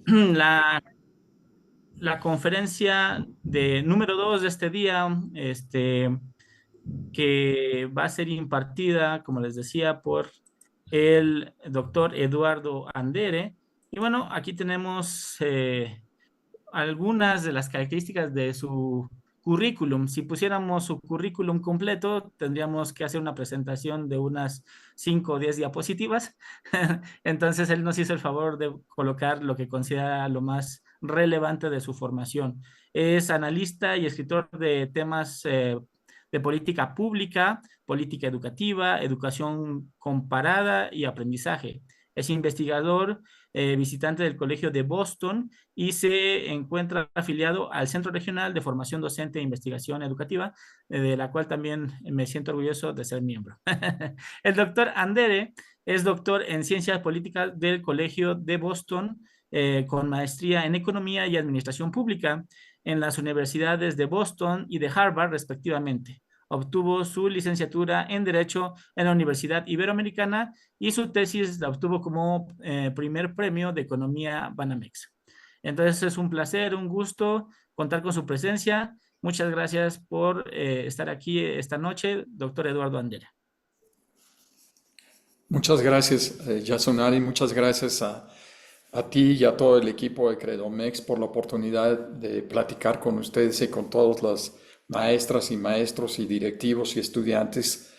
La, la conferencia de número 2 de este día, que va a ser impartida, como les decía, por el doctor Eduardo Andere. Y bueno, aquí tenemos algunas de las características de su currículum. Si pusiéramos su currículum completo, tendríamos que hacer una presentación de unas 5 o 10 diapositivas. Entonces, él nos hizo el favor de colocar lo que considera lo más relevante de su formación. Es analista y escritor de temas de política pública, política educativa, educación comparada y aprendizaje. Es investigador visitante del Colegio de Boston y se encuentra afiliado al Centro Regional de Formación Docente e Investigación Educativa, de la cual también me siento orgulloso de ser miembro. El doctor Andere es doctor en Ciencias Políticas del Colegio de Boston, con maestría en Economía y Administración Pública en las universidades de Boston y de Harvard, respectivamente. Obtuvo su licenciatura en Derecho en la Universidad Iberoamericana y su tesis la obtuvo como primer premio de Economía Banamex. Entonces es un placer, un gusto contar con su presencia. Muchas gracias por estar aquí esta noche, doctor Eduardo Andera. Muchas gracias, Yasunari, muchas gracias a ti y a todo el equipo de Credomex por la oportunidad de platicar con ustedes y con todas las maestras y maestros y directivos y estudiantes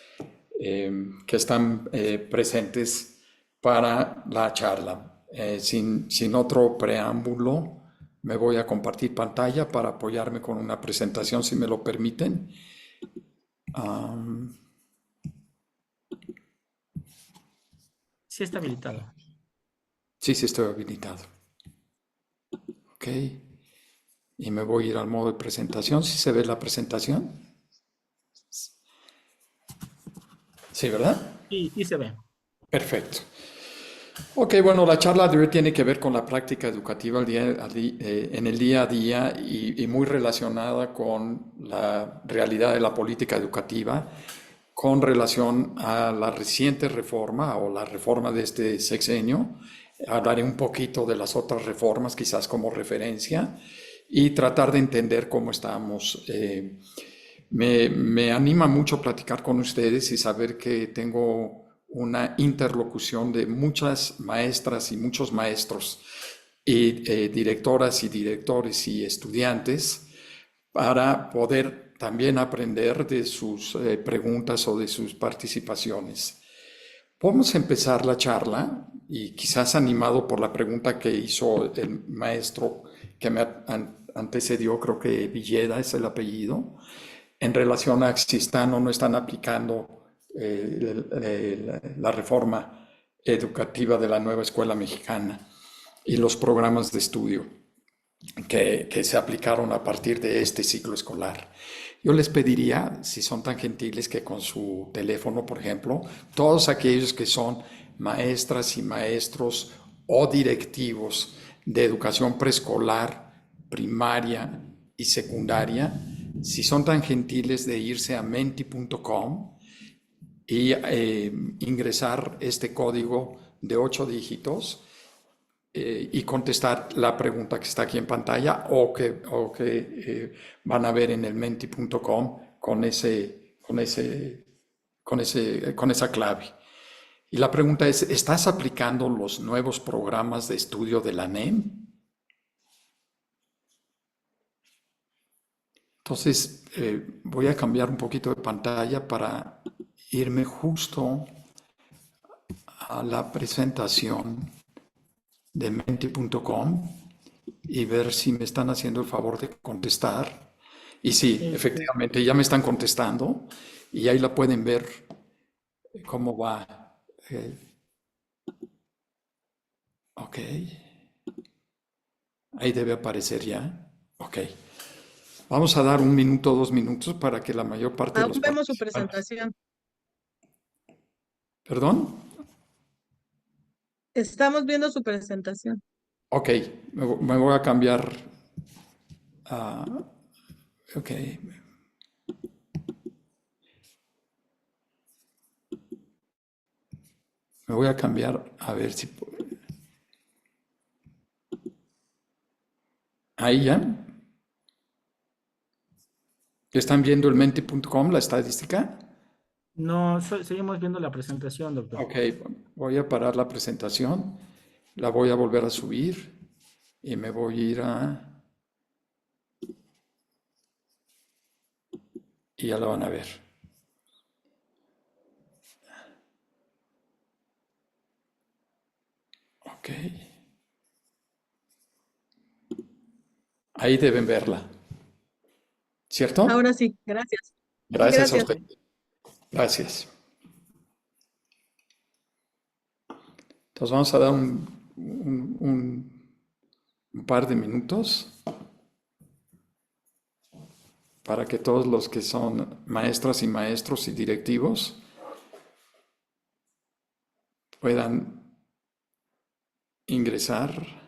que están presentes para la charla. Sin otro preámbulo, me voy a compartir pantalla para apoyarme con una presentación, si me lo permiten. Sí está habilitado. Sí, sí, estoy habilitado. Ok. Y me voy a ir al modo de presentación, si se ve la presentación. Sí, ¿verdad? Sí, sí se ve. Perfecto. Ok, bueno, la charla de hoy tiene que ver con la práctica educativa en el día a día y muy relacionada con la realidad de la política educativa con relación a la reciente reforma o la reforma de este sexenio. Hablaré un poquito de las otras reformas, quizás como referencia, y tratar de entender cómo estamos. Me anima mucho platicar con ustedes y saber que tengo una interlocución de muchas maestras y muchos maestros y directoras y directores y estudiantes para poder también aprender de sus preguntas o de sus participaciones. Podemos empezar la charla y quizás animado por la pregunta que hizo el maestro que me antecedió, creo que Villeda es el apellido, en relación a si están o no están aplicando la reforma educativa de la nueva escuela mexicana y los programas de estudio que se aplicaron a partir de este ciclo escolar. Yo les pediría, si son tan gentiles, que con su teléfono, por ejemplo, todos aquellos que son maestras y maestros o directivos de educación preescolar, primaria y secundaria, si son tan gentiles de irse a menti.com y ingresar este código de 8 dígitos y contestar la pregunta que está aquí en pantalla o que van a ver en el menti.com con esa clave. Y la pregunta es, ¿estás aplicando los nuevos programas de estudio de la NEM? Entonces, voy a cambiar un poquito de pantalla para irme justo a la presentación de menti.com y ver si me están haciendo el favor de contestar. Y sí, Sí, sí. efectivamente, ya me están contestando y ahí la pueden ver cómo va. Eh, ok, ahí debe aparecer ya. Ok, vamos a dar un minuto, 2 minutos para que la mayor parte de Aún los vemos su participantes. presentación. ¿Perdón? Estamos viendo su presentación. Ok, me voy a cambiar. Ok, me voy a cambiar a ver si. Ahí ya. ¿Están viendo el menti.com, la estadística? No, seguimos viendo la presentación, doctor. Ok, voy a parar la presentación, la voy a volver a subir y me voy a ir a... y ya la van a ver. Ok. Ahí deben verla, ¿cierto? Ahora sí, gracias. Sí, Gracias a gracias. usted. Gracias. Entonces vamos a dar un par de minutos para que todos los que son maestras y maestros y directivos puedan ingresar.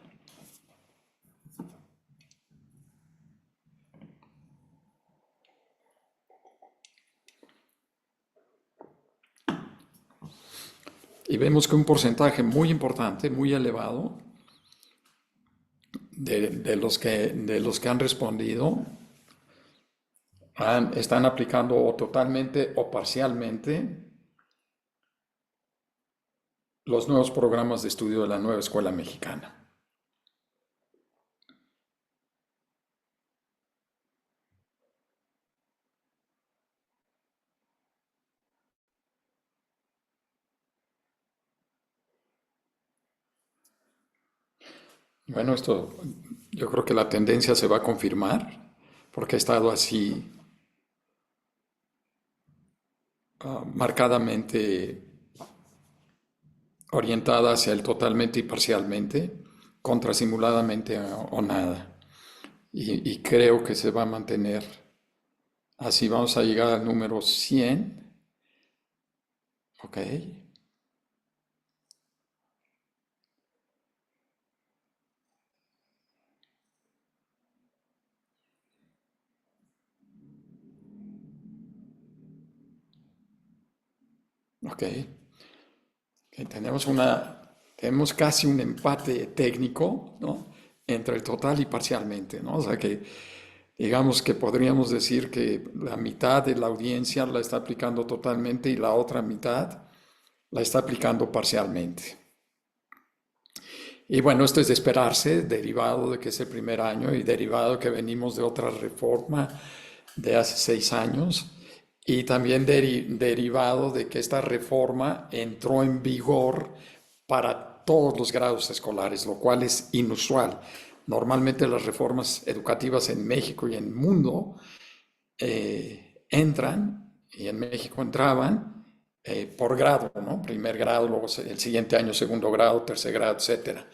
Y vemos que un porcentaje muy importante, muy elevado, de los que han respondido están aplicando o totalmente o parcialmente los nuevos programas de estudio de la nueva escuela mexicana. Bueno, esto yo creo que la tendencia se va a confirmar porque ha estado así marcadamente orientada hacia el totalmente y parcialmente, contrasimuladamente o nada. Y creo que se va a mantener así. Vamos a llegar al número 100. Ok. Ok. Okay, tenemos casi un empate técnico, ¿no? Entre el total y parcialmente, ¿no? O sea que digamos que podríamos decir que la mitad de la audiencia la está aplicando totalmente y la otra mitad la está aplicando parcialmente. Y bueno, esto es de esperarse, derivado de que es el primer año y derivado que venimos de otra reforma de hace 6 años y también derivado de que esta reforma entró en vigor para todos los grados escolares, lo cual es inusual. Normalmente las reformas educativas en México y en el mundo entran, y en México entraban por grado, ¿no? Primer grado, luego el siguiente año segundo grado, tercer grado, etcétera.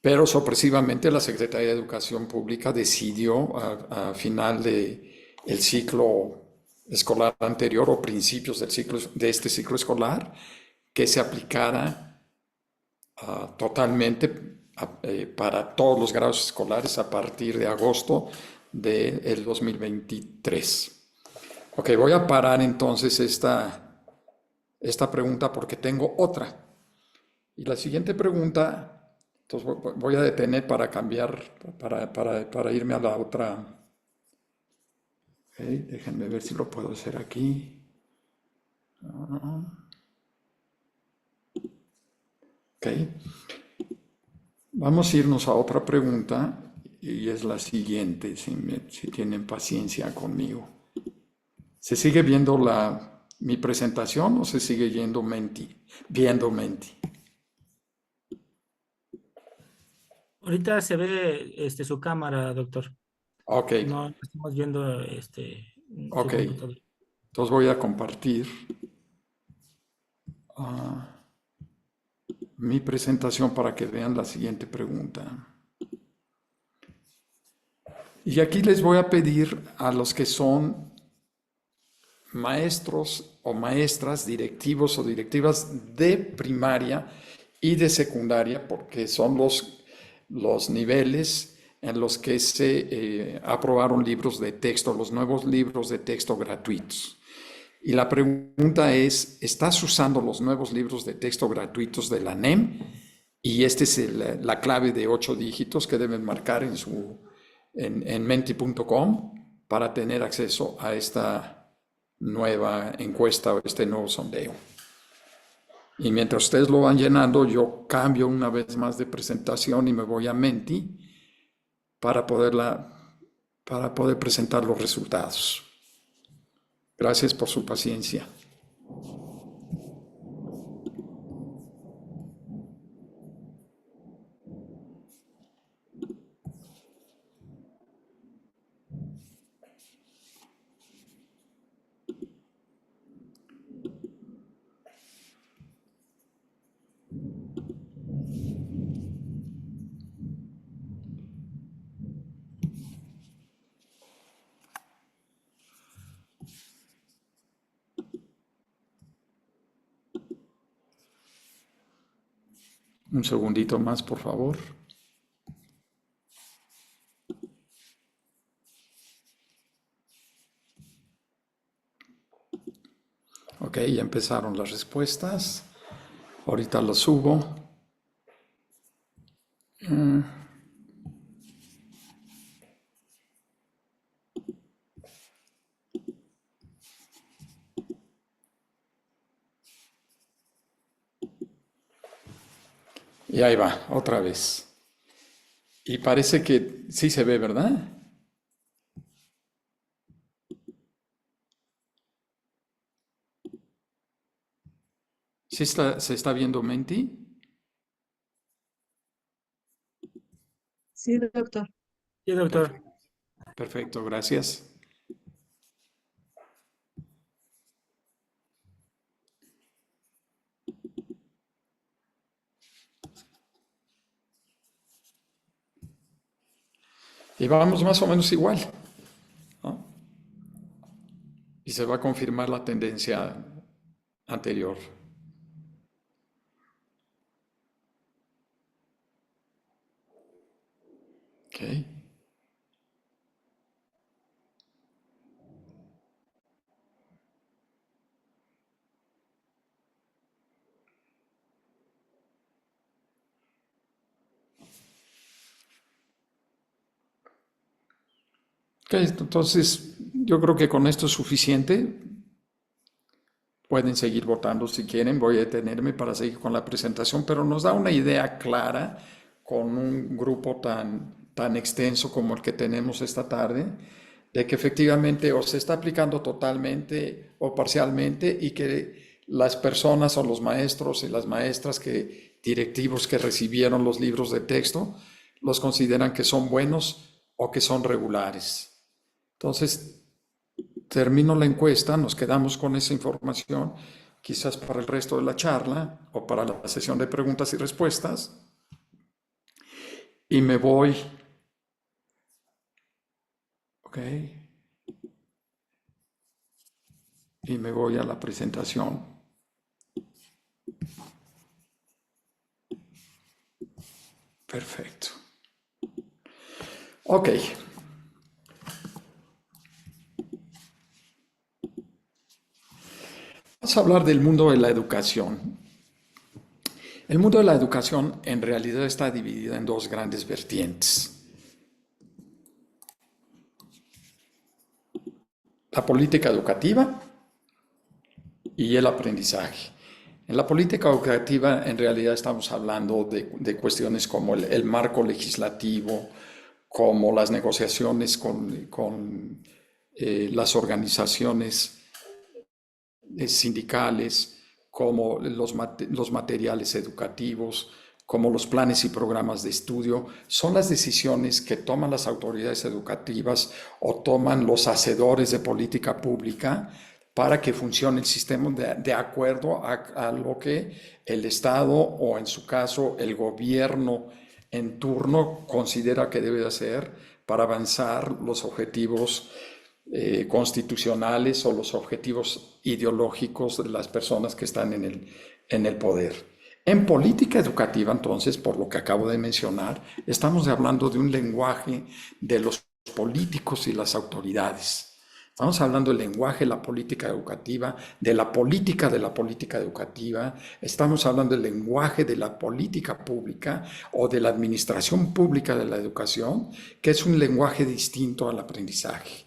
Pero sorpresivamente la Secretaría de Educación Pública decidió a final del ciclo escolar anterior o principios de este ciclo escolar que se aplicara totalmente para todos los grados escolares a partir de agosto del 2023. Ok, voy a parar entonces esta pregunta porque tengo otra. Y la siguiente pregunta... Entonces voy a detener para cambiar, para irme a la otra. Okay, déjenme ver si lo puedo hacer aquí. Ok. Vamos a irnos a otra pregunta y es la siguiente, si tienen paciencia conmigo. ¿Se sigue viendo mi presentación o se sigue viendo Menti? Ahorita se ve su cámara, doctor. Ok, No estamos viendo su ok. computadora. Entonces voy a compartir mi presentación para que vean la siguiente pregunta. Y aquí les voy a pedir a los que son maestros o maestras, directivos o directivas de primaria y de secundaria, porque son los niveles en los que se aprobaron libros de texto, los nuevos libros de texto gratuitos. Y la pregunta es, ¿estás usando los nuevos libros de texto gratuitos de la NEM? Y esta es la clave de 8 dígitos que deben marcar en su en menti.com para tener acceso a esta nueva encuesta o este nuevo sondeo. Y mientras ustedes lo van llenando, yo cambio una vez más de presentación y me voy a Menti para poder presentar los resultados. Gracias por su paciencia. Un segundito más, por favor. Ok, ya empezaron las respuestas. Ahorita lo subo. Y ahí va, otra vez. Y parece que sí se ve, ¿verdad? ¿Sí se está viendo Menti? Sí, doctor. Sí, doctor. Perfecto, gracias. Y vamos más o menos igual, ¿no? Y se va a confirmar la tendencia anterior. Ok. Ok, entonces yo creo que con esto es suficiente. Pueden seguir votando si quieren, voy a detenerme para seguir con la presentación, pero nos da una idea clara con un grupo tan extenso como el que tenemos esta tarde, de que efectivamente o se está aplicando totalmente o parcialmente y que las personas o los maestros y las maestras directivos que recibieron los libros de texto los consideran que son buenos o que son regulares. Entonces, termino la encuesta, nos quedamos con esa información, quizás para el resto de la charla o para la sesión de preguntas y respuestas. Y me voy, ok, y me voy a la presentación. Perfecto. Ok. Vamos a hablar del mundo de la educación. El mundo de la educación en realidad está dividido en dos grandes vertientes. La política educativa y el aprendizaje. En la política educativa en realidad estamos hablando de cuestiones como el marco legislativo, como las negociaciones con las organizaciones sindicales, como los materiales educativos, como los planes y programas de estudio. Son las decisiones que toman las autoridades educativas o toman los hacedores de política pública para que funcione el sistema de acuerdo a lo que el Estado o en su caso el gobierno en turno considera que debe hacer para avanzar los objetivos constitucionales o los objetivos ideológicos de las personas que están en el poder. En política educativa, entonces, por lo que acabo de mencionar, estamos hablando de un lenguaje de los políticos y las autoridades. Estamos hablando del lenguaje de la política educativa, de la política educativa. Estamos hablando del lenguaje de la política pública o de la administración pública de la educación, que es un lenguaje distinto al aprendizaje.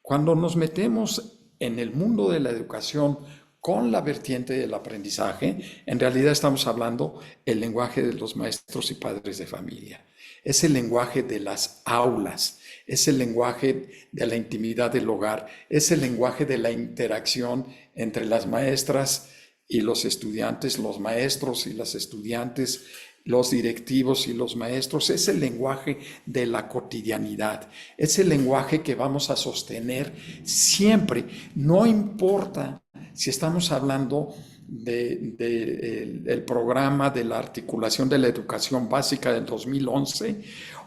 Cuando nos metemos en el mundo de la educación con la vertiente del aprendizaje, en realidad estamos hablando el lenguaje de los maestros y padres de familia. Es el lenguaje de las aulas, es el lenguaje de la intimidad del hogar, es el lenguaje de la interacción entre las maestras y los estudiantes, los maestros y las estudiantes, los directivos y los maestros. Es el lenguaje de la cotidianidad, es el lenguaje que vamos a sostener siempre, no importa si estamos hablando del programa de la articulación de la educación básica del 2011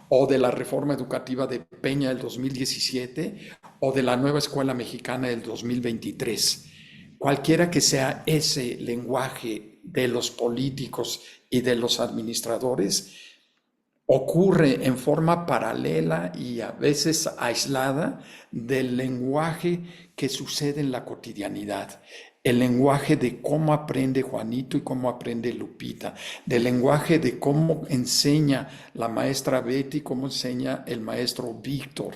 o de la reforma educativa de Peña del 2017 o de la nueva escuela mexicana del 2023. Cualquiera que sea ese lenguaje de los políticos y de los administradores, ocurre en forma paralela y a veces aislada del lenguaje que sucede en la cotidianidad. El lenguaje de cómo aprende Juanito y cómo aprende Lupita, del lenguaje de cómo enseña la maestra Betty, cómo enseña el maestro Víctor,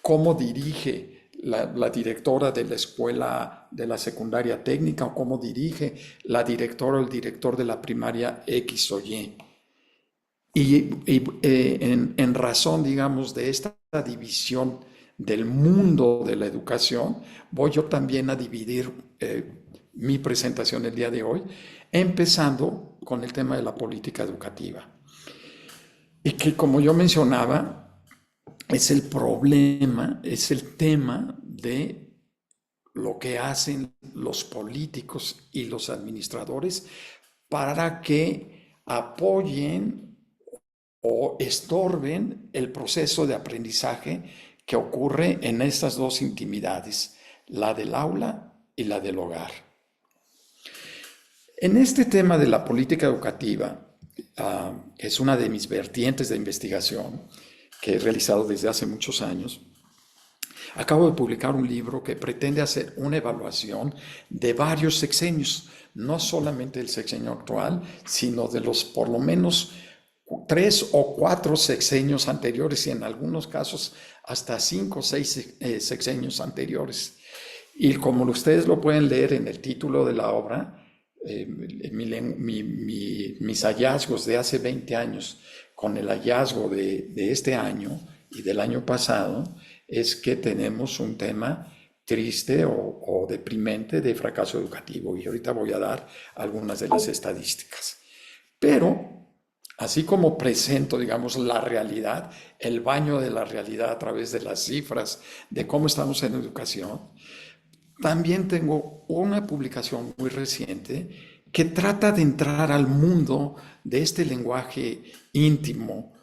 cómo dirige la directora de la escuela de la secundaria técnica o cómo dirige la directora o el director de la primaria X o Y. Y en razón, digamos, de esta división del mundo de la educación, voy yo también a dividir mi presentación el día de hoy, empezando con el tema de la política educativa. Y que, como yo mencionaba, es el problema, es el tema de lo que hacen los políticos y los administradores para que apoyen o estorben el proceso de aprendizaje que ocurre en estas dos intimidades, la del aula y la del hogar. En este tema de la política educativa, que es una de mis vertientes de investigación que he realizado desde hace muchos años, acabo de publicar un libro que pretende hacer una evaluación de varios sexenios, no solamente del sexenio actual, sino de los por lo menos 3 o 4 sexenios anteriores y en algunos casos hasta 5 o 6 sexenios anteriores. Y como ustedes lo pueden leer en el título de la obra, mis hallazgos de hace 20 años con el hallazgo de este año y del año pasado es que tenemos un tema triste o deprimente de fracaso educativo. Y ahorita voy a dar algunas de las estadísticas. Pero así como presento, digamos, la realidad, el baño de la realidad a través de las cifras de cómo estamos en educación, también tengo una publicación muy reciente que trata de entrar al mundo de este lenguaje íntimo,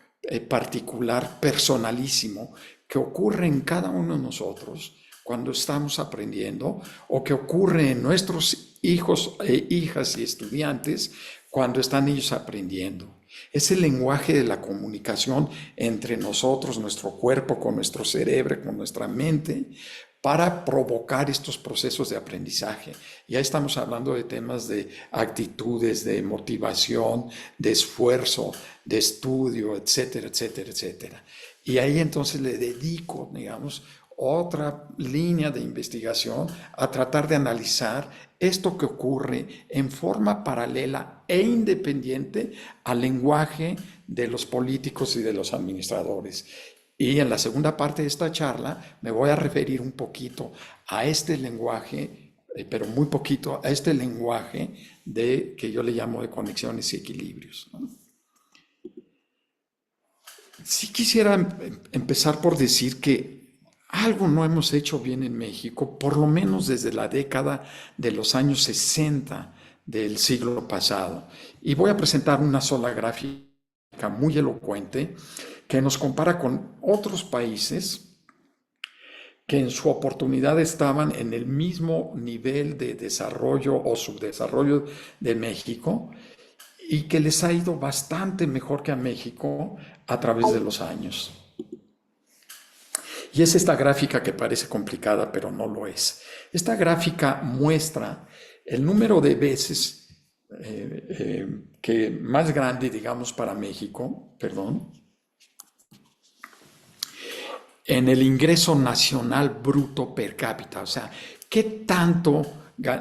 particular, personalísimo, que ocurre en cada uno de nosotros cuando estamos aprendiendo o que ocurre en nuestros hijos e hijas y estudiantes cuando están ellos aprendiendo. Es el lenguaje de la comunicación entre nosotros, nuestro cuerpo, con nuestro cerebro, con nuestra mente, para provocar estos procesos de aprendizaje. Ya estamos hablando de temas de actitudes, de motivación, de esfuerzo, de estudio, etcétera, etcétera, etcétera. Y ahí entonces le dedico, digamos, otra línea de investigación a tratar de analizar esto que ocurre en forma paralela e independiente al lenguaje de los políticos y de los administradores. Y en la segunda parte de esta charla me voy a referir un poquito a este lenguaje, pero muy poquito, a este lenguaje que yo le llamo de conexiones y equilibrios, ¿no? Sí quisiera empezar por decir que algo no hemos hecho bien en México, por lo menos desde la década de los años 60 del siglo pasado. Y voy a presentar una sola gráfica muy elocuente que nos compara con otros países que en su oportunidad estaban en el mismo nivel de desarrollo o subdesarrollo de México y que les ha ido bastante mejor que a México a través de los años. Y es esta gráfica que parece complicada, pero no lo es. Esta gráfica muestra el número de veces que más grande, digamos, para México, perdón, en el ingreso nacional bruto per cápita. O sea, ¿qué tanto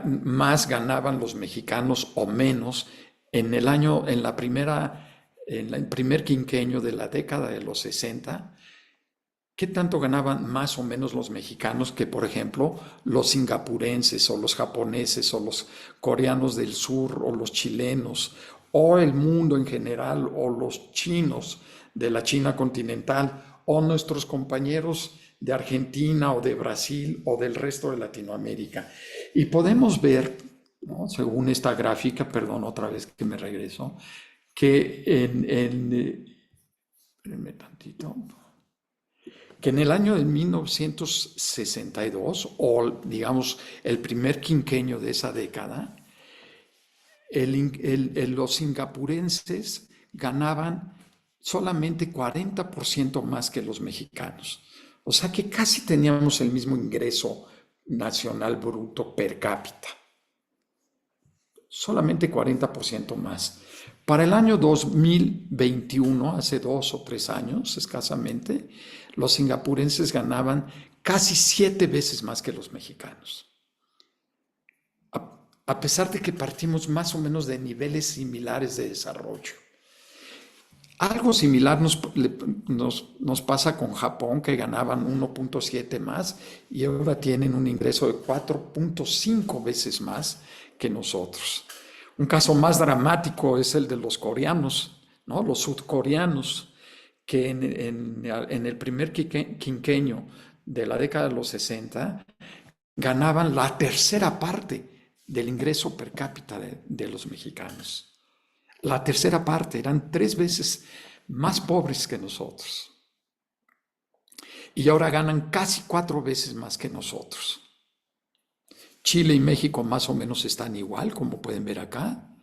más ganaban los mexicanos o menos en el año, en el primer quinquenio de la década de los 60? ¿Qué tanto ganaban más o menos los mexicanos que, por ejemplo, los singapurenses o los japoneses o los coreanos del sur o los chilenos o el mundo en general o los chinos de la China continental o nuestros compañeros de Argentina o de Brasil o del resto de Latinoamérica? Y podemos ver, ¿no?, según esta gráfica, perdón, otra vez que me regreso, que espérenme tantito, que en el año de 1962, o digamos el primer quinquenio de esa década, los singapurenses ganaban solamente 40% más que los mexicanos. O sea que casi teníamos el mismo ingreso nacional bruto per cápita. Solamente 40% más. Para el año 2021, hace 2 o 3 años escasamente, los singapurenses ganaban casi 7 veces más que los mexicanos. A pesar de que partimos más o menos de niveles similares de desarrollo. Algo similar nos pasa con Japón, que ganaban 1.7 más y ahora tienen un ingreso de 4.5 veces más que nosotros. Un caso más dramático es el de los coreanos, ¿no? Los sudcoreanos, que en el primer quinquenio de la década de los 60 ganaban la tercera parte del ingreso per cápita de los mexicanos. La tercera parte, eran 3 veces más pobres que nosotros. Y ahora ganan casi 4 veces más que nosotros. Chile y México más o menos están igual, como pueden ver acá.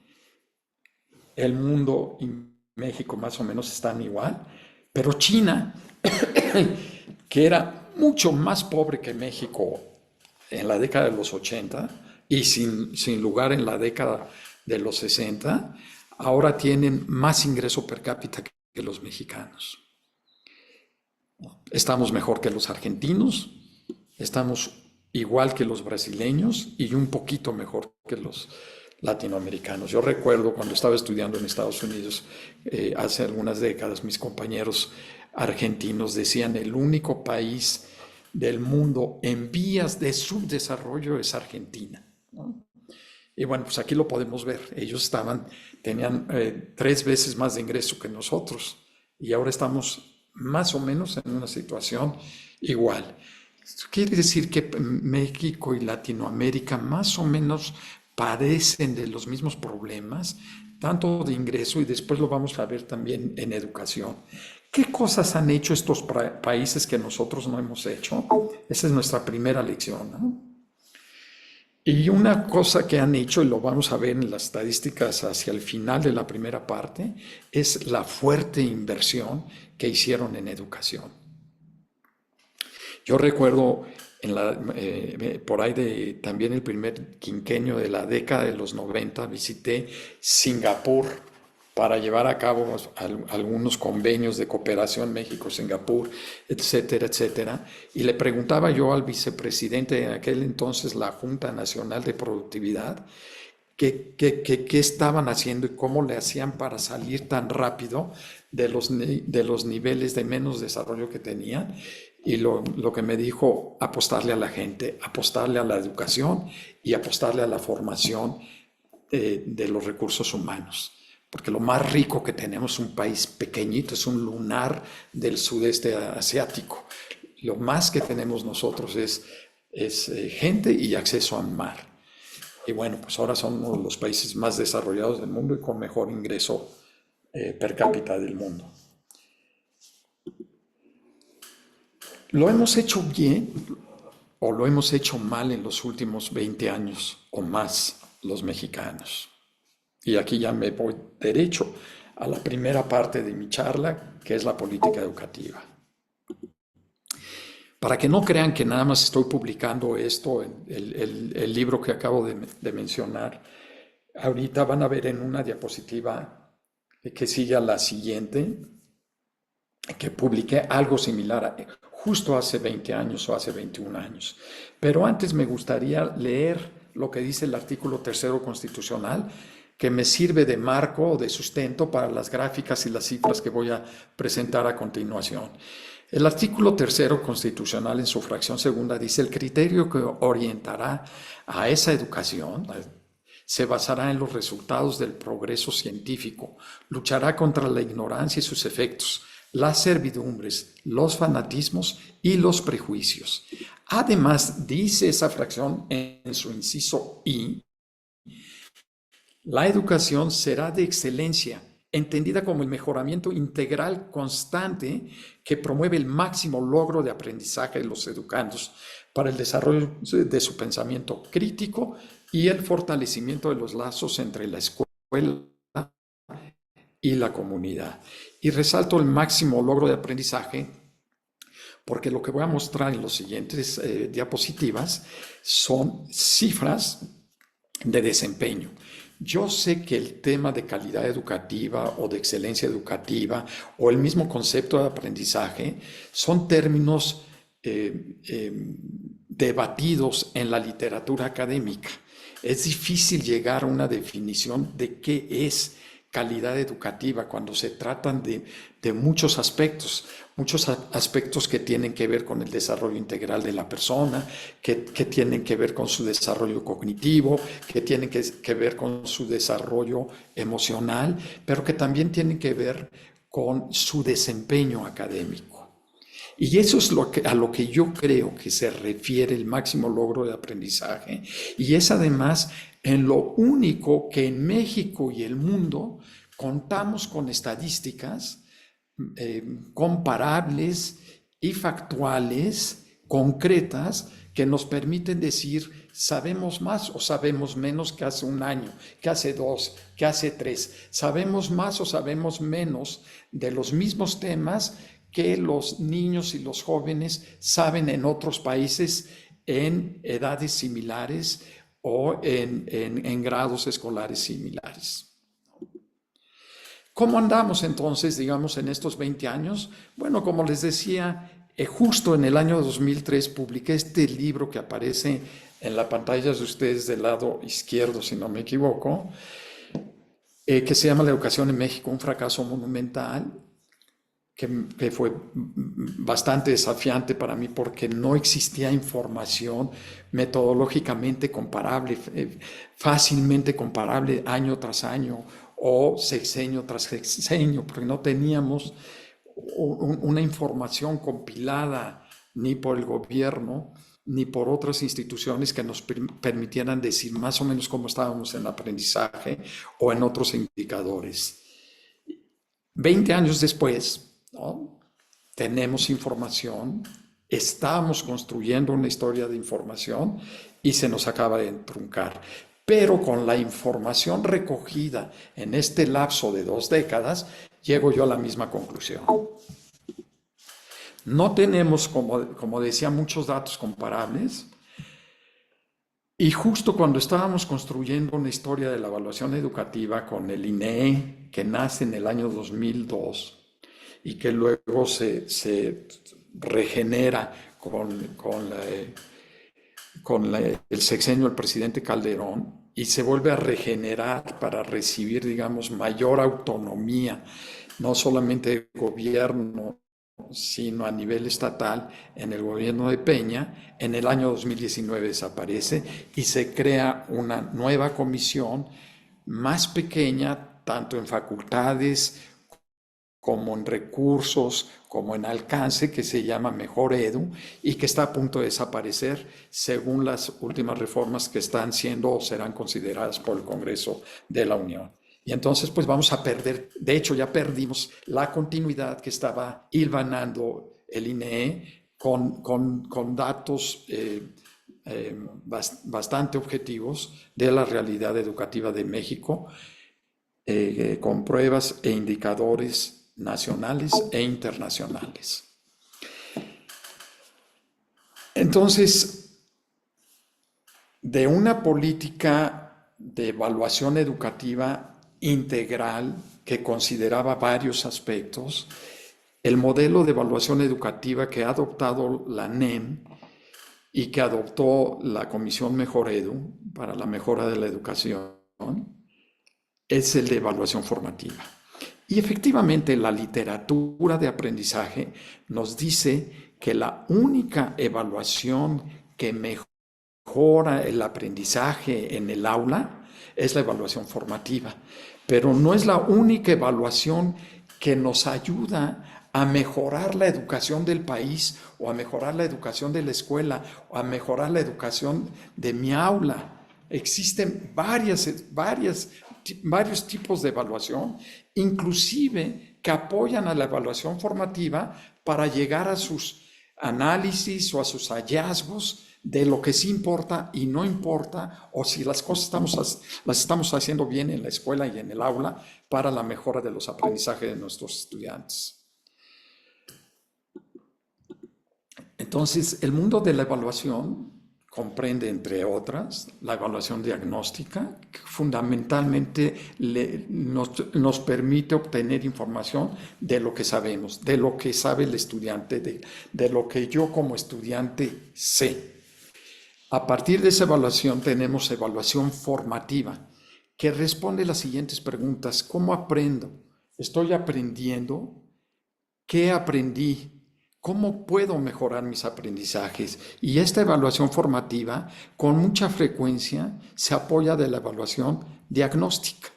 El mundo y México más o menos están igual. Pero China, que era mucho más pobre que México en la década de los 80 y sin lugar en la década de los 60, ahora tienen más ingreso per cápita que los mexicanos. Estamos mejor que los argentinos, estamos igual que los brasileños y un poquito mejor que los latinoamericanos. Yo recuerdo cuando estaba estudiando en Estados Unidos hace algunas décadas, mis compañeros argentinos decían: el único país del mundo en vías de subdesarrollo es Argentina, ¿no? Y bueno, pues aquí lo podemos ver. Ellos tenían 3 veces más de ingreso que nosotros y ahora estamos más o menos en una situación igual. Esto quiere decir que México y Latinoamérica más o menos padecen de los mismos problemas, tanto de ingreso, y después lo vamos a ver también en educación. ¿Qué cosas han hecho estos países que nosotros no hemos hecho? Esa es nuestra primera lección, ¿no? Y una cosa que han hecho, y lo vamos a ver en las estadísticas hacia el final de la primera parte, es la fuerte inversión que hicieron en educación. Yo recuerdo por ahí también el primer quinquenio de la década de los 90, visité Singapur para llevar a cabo algunos convenios de cooperación México-Singapur, etcétera, etcétera. Y le preguntaba yo al vicepresidente de aquel entonces, la Junta Nacional de Productividad, qué estaban haciendo y cómo le hacían para salir tan rápido de los niveles de menos desarrollo que tenían. Y lo que me dijo: apostarle a la gente, apostarle a la educación y apostarle a la formación de los recursos humanos. Porque lo más rico que tenemos, un país pequeñito, es un lunar del sudeste asiático. Lo más que tenemos nosotros es gente y acceso al mar. Y bueno, pues ahora somos los países más desarrollados del mundo y con mejor ingreso per cápita del mundo. ¿Lo hemos hecho bien o lo hemos hecho mal en los últimos 20 años o más los mexicanos? Y aquí ya me voy derecho a la primera parte de mi charla, que es la política educativa. Para que no crean que nada más estoy publicando esto, el libro que acabo de mencionar, ahorita van a ver en una diapositiva que sigue a la siguiente, que publiqué algo similar justo hace 20 años o hace 21 años. Pero antes me gustaría leer lo que dice el artículo 3º constitucional, que me sirve de marco o de sustento para las gráficas y las cifras que voy a presentar a continuación. El artículo 3º constitucional en su fracción segunda dice: el criterio que orientará a esa educación se basará en los resultados del progreso científico, luchará contra la ignorancia y sus efectos, las servidumbres, los fanatismos y los prejuicios. Además, dice esa fracción en su inciso I, la educación será de excelencia, entendida como el mejoramiento integral constante que promueve el máximo logro de aprendizaje de los educandos para el desarrollo de su pensamiento crítico y el fortalecimiento de los lazos entre la escuela y la comunidad. Y resalto el máximo logro de aprendizaje porque lo que voy a mostrar en las siguientes diapositivas son cifras de desempeño. Yo sé que el tema de calidad educativa o de excelencia educativa o el mismo concepto de aprendizaje son términos debatidos en la literatura académica. Es difícil llegar a una definición de qué es calidad educativa cuando se tratan de muchos aspectos que tienen que ver con el desarrollo integral de la persona, que tienen que ver con su desarrollo cognitivo, que tienen que ver con su desarrollo emocional, pero que también tienen que ver con su desempeño académico. Y eso es a lo que yo creo que se refiere el máximo logro de aprendizaje, y es además en lo único que en México y el mundo contamos con estadísticas comparables y factuales, concretas, que nos permiten decir sabemos más o sabemos menos que hace un año, que hace 2, que hace 3. Sabemos más o sabemos menos de los mismos temas que los niños y los jóvenes saben en otros países en edades similares o en grados escolares similares. ¿Cómo andamos entonces, digamos, en estos 20 años? Bueno, como les decía, justo en el año 2003 publiqué este libro que aparece en la pantalla de ustedes del lado izquierdo, si no me equivoco, que se llama La educación en México, un fracaso monumental, que fue bastante desafiante para mí porque no existía información metodológicamente comparable, fácilmente comparable año tras año o sexenio tras sexenio, porque no teníamos una información compilada ni por el gobierno ni por otras instituciones que nos permitieran decir más o menos cómo estábamos en aprendizaje o en otros indicadores. 20 años después, ¿no? Tenemos información, estamos construyendo una historia de información y se nos acaba de truncar. Pero con la información recogida en este lapso de 2 décadas, llego yo a la misma conclusión. No tenemos, como decía, muchos datos comparables. Y justo cuando estábamos construyendo una historia de la evaluación educativa con el INEE, que nace en el año 2002, y que luego se regenera con el sexenio del presidente Calderón y se vuelve a regenerar para recibir, digamos, mayor autonomía, no solamente de gobierno, sino a nivel estatal en el gobierno de Peña. En el año 2019 desaparece y se crea una nueva comisión más pequeña, tanto en facultades como en recursos, como en alcance, que se llama Mejor Edu y que está a punto de desaparecer según las últimas reformas que están siendo o serán consideradas por el Congreso de la Unión. Y entonces pues vamos a perder, de hecho ya perdimos la continuidad que estaba hilvanando el INEE con datos bastante objetivos de la realidad educativa de México, con pruebas e indicadores nacionales e internacionales. Entonces, de una política de evaluación educativa integral que consideraba varios aspectos, el modelo de evaluación educativa que ha adoptado la NEM y que adoptó la Comisión Mejoredu para la mejora de la educación es el de evaluación formativa. Y efectivamente la literatura de aprendizaje nos dice que la única evaluación que mejora el aprendizaje en el aula es la evaluación formativa, pero no es la única evaluación que nos ayuda a mejorar la educación del país o a mejorar la educación de la escuela o a mejorar la educación de mi aula. Existen varios tipos de evaluación, inclusive que apoyan a la evaluación formativa para llegar a sus análisis o a sus hallazgos de lo que sí importa y no importa, o si las cosas las estamos haciendo bien en la escuela y en el aula para la mejora de los aprendizajes de nuestros estudiantes. Entonces, el mundo de la evaluación comprende, entre otras, la evaluación diagnóstica, que fundamentalmente nos permite obtener información de lo que sabemos, de lo que sabe el estudiante, de lo que yo como estudiante sé. A partir de esa evaluación tenemos evaluación formativa, que responde las siguientes preguntas. ¿Cómo aprendo? ¿Estoy aprendiendo? ¿Qué aprendí? ¿Cómo puedo mejorar mis aprendizajes? Y esta evaluación formativa, con mucha frecuencia, se apoya de la evaluación diagnóstica,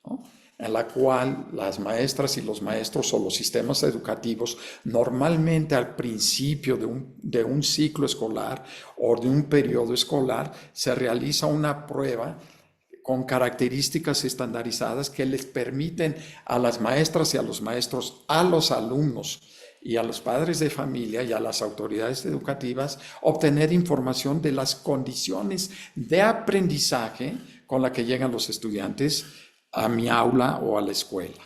¿no? En la cual las maestras y los maestros o los sistemas educativos normalmente al principio de un ciclo escolar o de un periodo escolar se realiza una prueba con características estandarizadas que les permiten a las maestras y a los maestros, a los alumnos y a los padres de familia y a las autoridades educativas obtener información de las condiciones de aprendizaje con la que llegan los estudiantes a mi aula o a la escuela.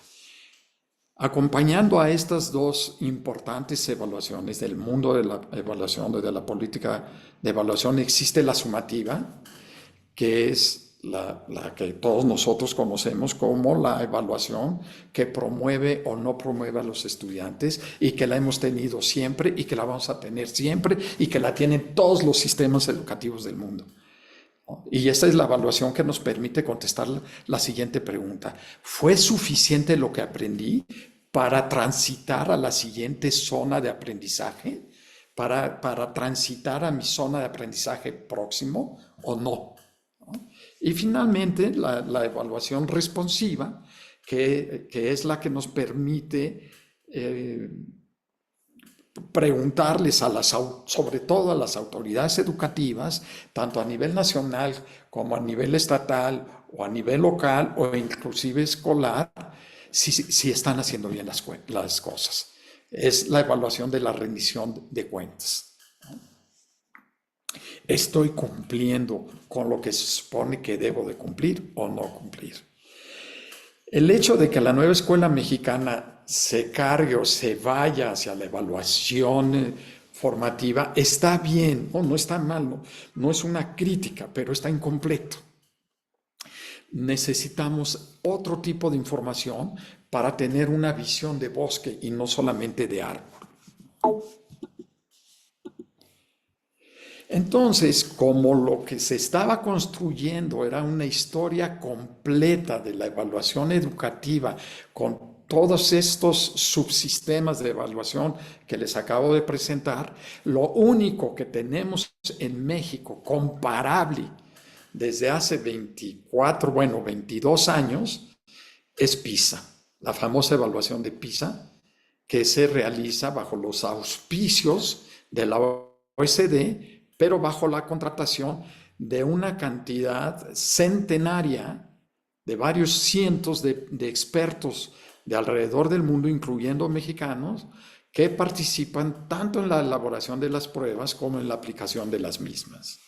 Acompañando a estas dos importantes evaluaciones del mundo de la evaluación, de la política de evaluación, existe la sumativa, que es la que todos nosotros conocemos como la evaluación que promueve o no promueve a los estudiantes y que la hemos tenido siempre y que la vamos a tener siempre y que la tienen todos los sistemas educativos del mundo. Y esta es la evaluación que nos permite contestar la siguiente pregunta. ¿Fue suficiente lo que aprendí para transitar a la siguiente zona de aprendizaje? ¿Para transitar a mi zona de aprendizaje próximo o no? Y finalmente, la evaluación responsiva, que es la que nos permite preguntarles sobre todo a las autoridades educativas, tanto a nivel nacional como a nivel estatal o a nivel local o inclusive escolar, si están haciendo bien las cosas. Es la evaluación de la rendición de cuentas. ¿Estoy cumpliendo con lo que se supone que debo de cumplir o no cumplir? El hecho de que la nueva escuela mexicana se cargue o se vaya hacia la evaluación formativa está bien, no está mal, no es una crítica, pero está incompleto. Necesitamos otro tipo de información para tener una visión de bosque y no solamente de árbol. Entonces, como lo que se estaba construyendo era una historia completa de la evaluación educativa con todos estos subsistemas de evaluación que les acabo de presentar, lo único que tenemos en México comparable desde hace 22 años es PISA, la famosa evaluación de PISA que se realiza bajo los auspicios de la OECD, pero bajo la contratación de una cantidad centenaria de varios cientos de expertos de alrededor del mundo, incluyendo mexicanos, que participan tanto en la elaboración de las pruebas como en la aplicación de las mismas.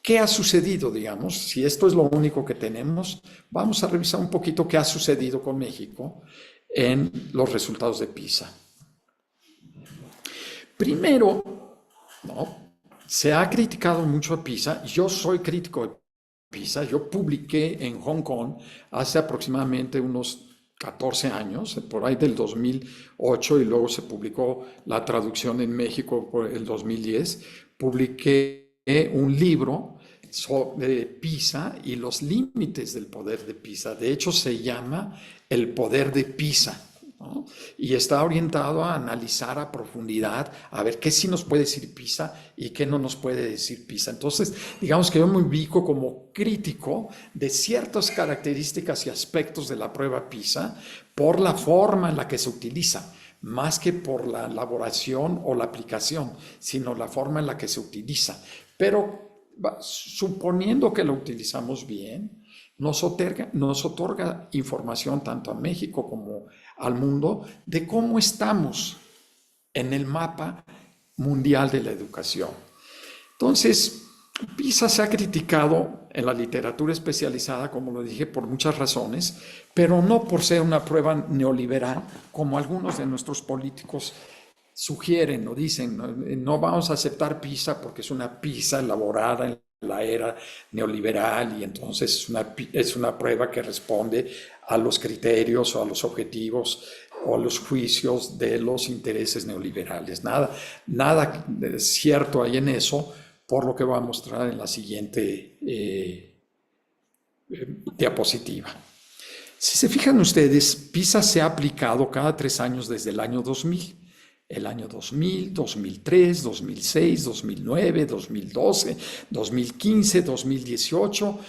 ¿Qué ha sucedido, digamos? Si esto es lo único que tenemos, vamos a revisar un poquito qué ha sucedido con México en los resultados de PISA. Primero, ¿no? Se ha criticado mucho a PISA. Yo soy crítico de PISA. Yo publiqué en Hong Kong hace aproximadamente unos 14 años, por ahí del 2008, y luego se publicó la traducción en México por el 2010. Publiqué un libro sobre PISA y los límites del poder de PISA. De hecho, se llama El poder de PISA, ¿no? Y está orientado a analizar a profundidad, a ver qué sí nos puede decir PISA y qué no nos puede decir PISA. Entonces, digamos que yo me ubico como crítico de ciertas características y aspectos de la prueba PISA por la forma en la que se utiliza, más que por la elaboración o la aplicación, sino la forma en la que se utiliza. Pero suponiendo que lo utilizamos bien, nos otorga información tanto a México como al mundo de cómo estamos en el mapa mundial de la educación. Entonces, PISA se ha criticado en la literatura especializada, como lo dije, por muchas razones, pero no por ser una prueba neoliberal, como algunos de nuestros políticos sugieren o dicen. No vamos a aceptar PISA porque es una PISA elaborada en la era neoliberal y entonces es una prueba que responde a los criterios o a los objetivos o a los juicios de los intereses neoliberales. Nada cierto hay en eso, por lo que voy a mostrar en la siguiente diapositiva. Si se fijan ustedes, PISA se ha aplicado cada 3 años desde el año 2000. El año 2000, 2003, 2006, 2009, 2012, 2015, 2018,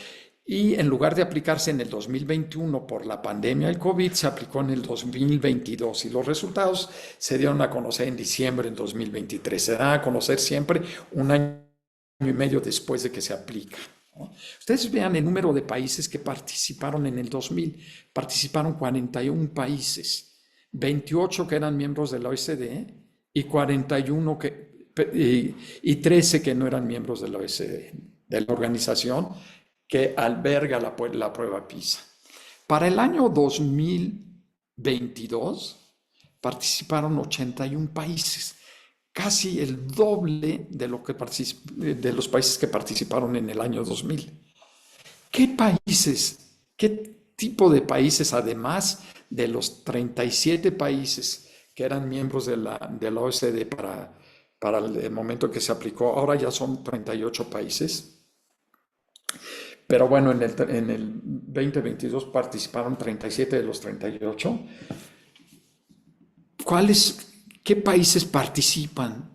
y en lugar de aplicarse en el 2021 por la pandemia del COVID, se aplicó en el 2022 y los resultados se dieron a conocer en diciembre del 2023. Se dan a conocer siempre un año y medio después de que se aplica, ¿no? Ustedes vean el número de países que participaron en el 2000. Participaron 41 países. 28 que eran miembros de la OECD y 41 y 13 que no eran miembros de la OECD, de la organización que alberga la prueba PISA. Para el año 2022 participaron 81 países, casi el doble de los países que participaron en el año 2000. ¿Qué países, qué tipo de países, además de los 37 países que eran miembros de la OECD para el momento que se aplicó, ahora ya son 38 países? Pero bueno, en el 2022 participaron 37 de los 38. ¿Qué países participan,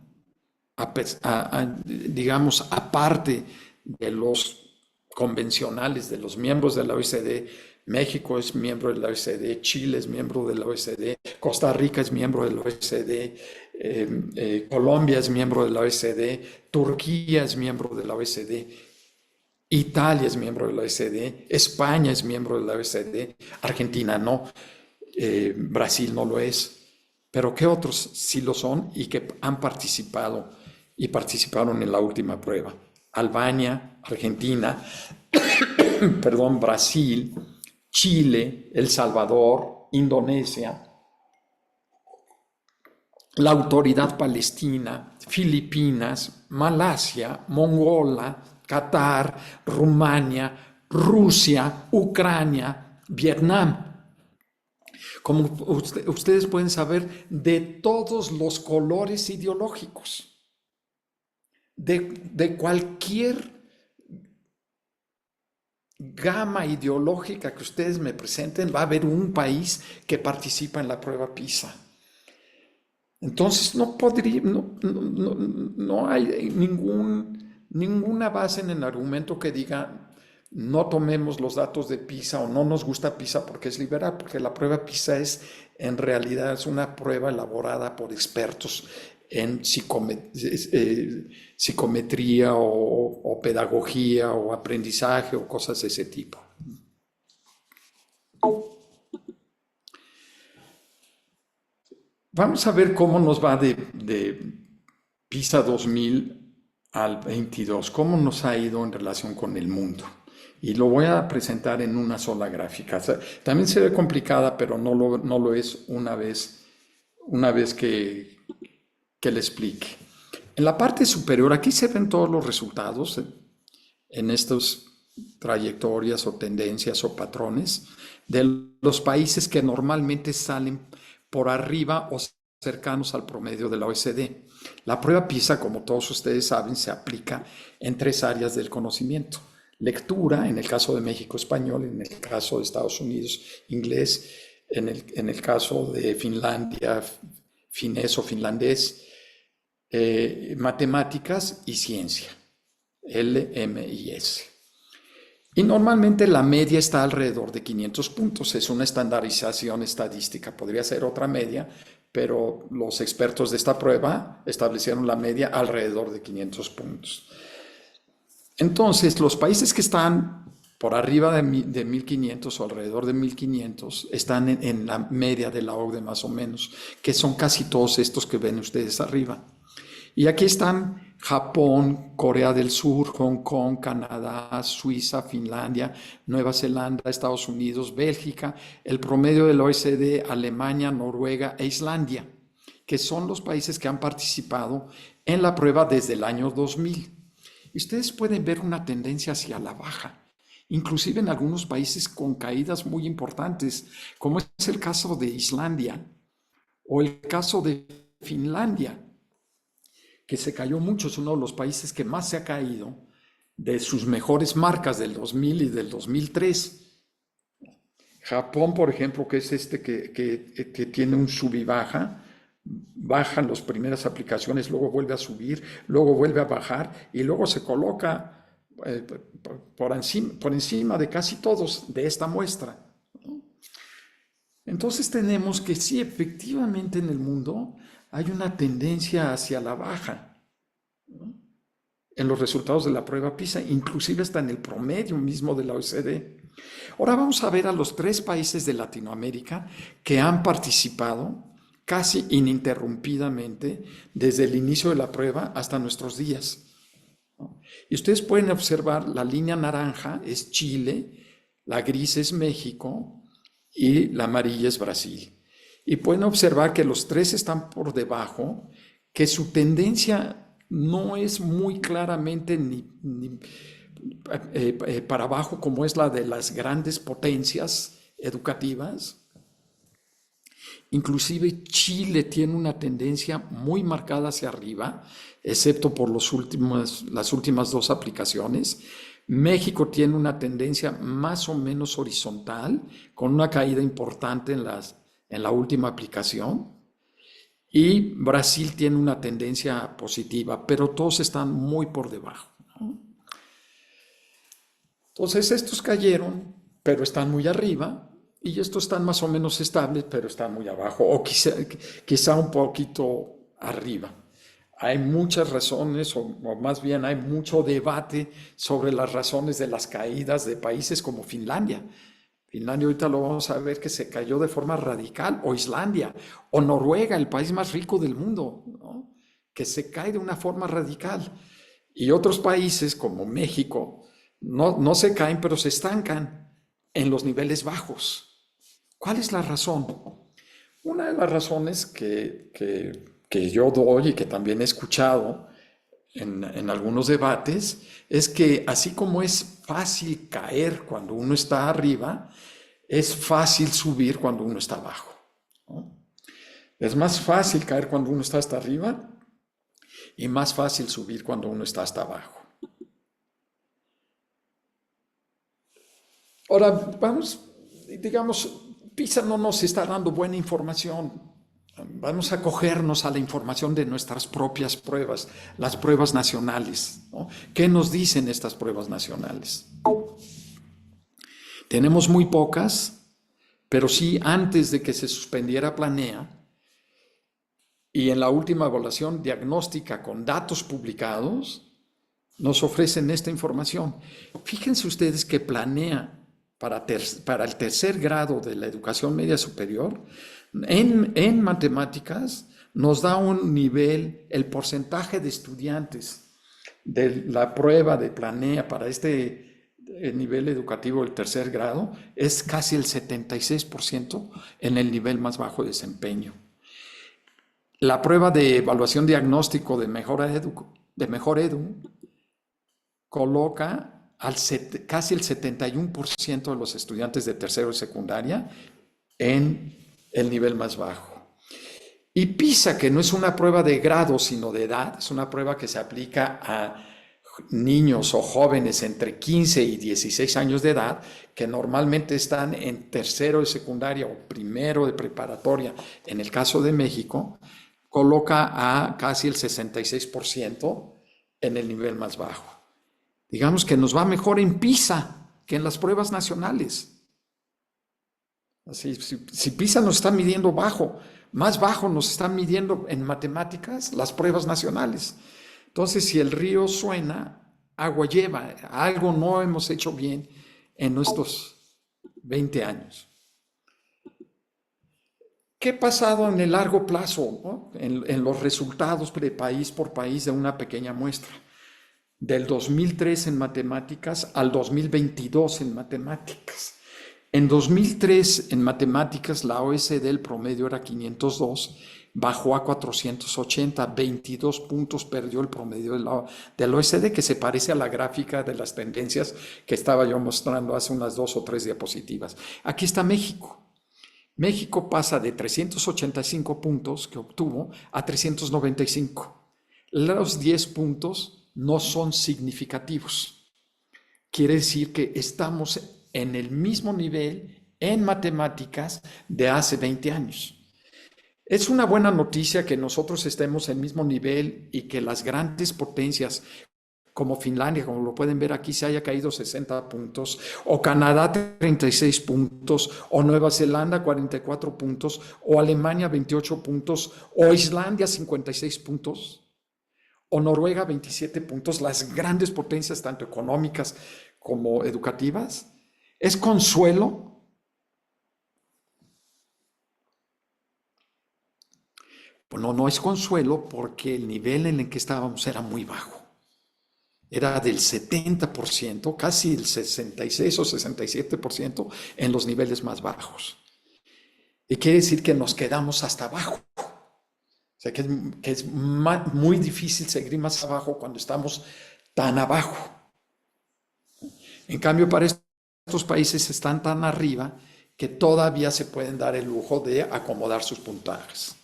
digamos, aparte de los convencionales, de los miembros de la OECD? México es miembro de la OECD, Chile es miembro de la OECD, Costa Rica es miembro de la OECD, Colombia es miembro de la OECD, Turquía es miembro de la OECD, Italia es miembro de la OECD, España es miembro de la OECD, Argentina no, Brasil no lo es. Pero ¿qué otros sí lo son y que han participado y participaron en la última prueba? Albania, Argentina, perdón, Brasil, Chile, El Salvador, Indonesia, la Autoridad Palestina, Filipinas, Malasia, Mongolia, Qatar, Rumania, Rusia, Ucrania, Vietnam. Como ustedes pueden saber, de todos los colores ideológicos, de cualquier gama ideológica que ustedes me presenten, va a haber un país que participa en la prueba PISA. Entonces no hay ninguna base en el argumento que diga no tomemos los datos de PISA o no nos gusta PISA porque es liberal, porque la prueba PISA en realidad es una prueba elaborada por expertos en psicometría o pedagogía o aprendizaje o cosas de ese tipo. Vamos a ver cómo nos va de PISA 2000 al 22, cómo nos ha ido en relación con el mundo. Y lo voy a presentar en una sola gráfica. O sea, también se ve complicada, pero no lo es una vez que le explique. En la parte superior, aquí se ven todos los resultados en estas trayectorias o tendencias o patrones de los países que normalmente salen por arriba o cercanos al promedio de la OECD. La prueba PISA, como todos ustedes saben, se aplica en 3 áreas del conocimiento. Lectura, en el caso de México, español; en el caso de Estados Unidos, inglés; en el caso de Finlandia, finés o finlandés; matemáticas y ciencia, LMIS. Y normalmente la media está alrededor de 500 puntos. Es una estandarización estadística. Podría ser otra media, pero los expertos de esta prueba establecieron la media alrededor de 500 puntos. Entonces, los países que están por arriba de 1500 o alrededor de 1500 están en la media de la OCDE más o menos, que son casi todos estos que ven ustedes arriba. Y aquí están Japón, Corea del Sur, Hong Kong, Canadá, Suiza, Finlandia, Nueva Zelanda, Estados Unidos, Bélgica, el promedio del OECD, Alemania, Noruega e Islandia, que son los países que han participado en la prueba desde el año 2000. Y ustedes pueden ver una tendencia hacia la baja, inclusive en algunos países con caídas muy importantes, como es el caso de Islandia o el caso de Finlandia, que se cayó mucho. Es uno de los países que más se ha caído de sus mejores marcas del 2000 y del 2003. Japón, por ejemplo, que es que tiene un sub y baja, bajan las primeras aplicaciones, luego vuelve a subir, luego vuelve a bajar y luego se coloca por encima de casi todos de esta muestra. Entonces tenemos que sí, efectivamente en el mundo hay una tendencia hacia la baja, ¿no?, en los resultados de la prueba PISA, inclusive hasta en el promedio mismo de la OECD. Ahora vamos a ver a los 3 países de Latinoamérica que han participado casi ininterrumpidamente desde el inicio de la prueba hasta nuestros días, ¿no? Y ustedes pueden observar, la línea naranja es Chile, la gris es México y la amarilla es Brasil. Y pueden observar que los 3 están por debajo, que su tendencia no es muy claramente para abajo como es la de las grandes potencias educativas. Inclusive Chile tiene una tendencia muy marcada hacia arriba, excepto por las últimas 2 aplicaciones. México tiene una tendencia más o menos horizontal, con una caída importante en la última aplicación. Y Brasil tiene una tendencia positiva, pero todos están muy por debajo, ¿no? Entonces estos cayeron, pero están muy arriba, y estos están más o menos estables, pero están muy abajo, o quizá un poquito arriba. Hay muchas razones, o más bien hay mucho debate sobre las razones de las caídas de países como Finlandia. Finlandia ahorita lo vamos a ver que se cayó de forma radical, o Islandia, o Noruega, el país más rico del mundo, ¿no?, que se cae de una forma radical. Y otros países como México no se caen, pero se estancan en los niveles bajos. ¿Cuál es la razón? Una de las razones que yo doy y que también he escuchado en algunos debates es que así como es fácil caer cuando uno está arriba, es fácil subir cuando uno está abajo, ¿no? Es más fácil caer cuando uno está hasta arriba y más fácil subir cuando uno está hasta abajo. Ahora, digamos, PISA no nos está dando buena información. Vamos a acogernos a la información de nuestras propias pruebas, las pruebas nacionales, ¿no? ¿Qué nos dicen estas pruebas nacionales? Tenemos muy pocas, pero sí, antes de que se suspendiera Planea y en la última evaluación diagnóstica con datos publicados, nos ofrecen esta información. Fíjense ustedes que Planea para el tercer grado de la educación media superior, en matemáticas, nos da un nivel, el porcentaje de estudiantes de la prueba de Planea para este nivel educativo del tercer grado es casi el 76% en el nivel más bajo de desempeño. La prueba de evaluación diagnóstico de Mejor Edu coloca casi el 71% de los estudiantes de tercero y secundaria en el nivel más bajo. Y PISA, que no es una prueba de grado, sino de edad, es una prueba que se aplica a niños o jóvenes entre 15 y 16 años de edad, que normalmente están en tercero de secundaria o primero de preparatoria, en el caso de México, coloca a casi el 66% en el nivel más bajo. Digamos que nos va mejor en PISA que en las pruebas nacionales. Así, si PISA nos está midiendo bajo, más bajo nos están midiendo en matemáticas las pruebas nacionales. Entonces, si el río suena, agua lleva. Algo no hemos hecho bien en nuestros 20 años. ¿Qué ha pasado en el largo plazo, ¿no? en los resultados de país por país de una pequeña muestra? Del 2003 en matemáticas al 2022 en matemáticas. En 2003 en matemáticas la OSD el promedio era 502, bajó a 480, 22 puntos perdió el promedio de la OSD, que se parece a la gráfica de las tendencias que estaba yo mostrando hace unas 2 o 3 diapositivas. Aquí está México. México pasa de 385 puntos que obtuvo a 395. Los 10 puntos no son significativos. Quiere decir que estamos en el mismo nivel en matemáticas de hace 20 años. Es una buena noticia que nosotros estemos en el mismo nivel y que las grandes potencias como Finlandia, como lo pueden ver aquí, se haya caído 60 puntos, o Canadá 36 puntos, o Nueva Zelanda 44 puntos, o Alemania 28 puntos, o Islandia 56 puntos, o Noruega 27 puntos, las grandes potencias tanto económicas como educativas. ¿Es consuelo? Bueno, no es consuelo porque el nivel en el que estábamos era muy bajo. Era del 70%, casi el 66 o 67% en los niveles más bajos. Y quiere decir que nos quedamos hasta abajo. O sea, que es muy difícil seguir más abajo cuando estamos tan abajo. En cambio, para estos países están tan arriba que todavía se pueden dar el lujo de acomodar sus puntajes.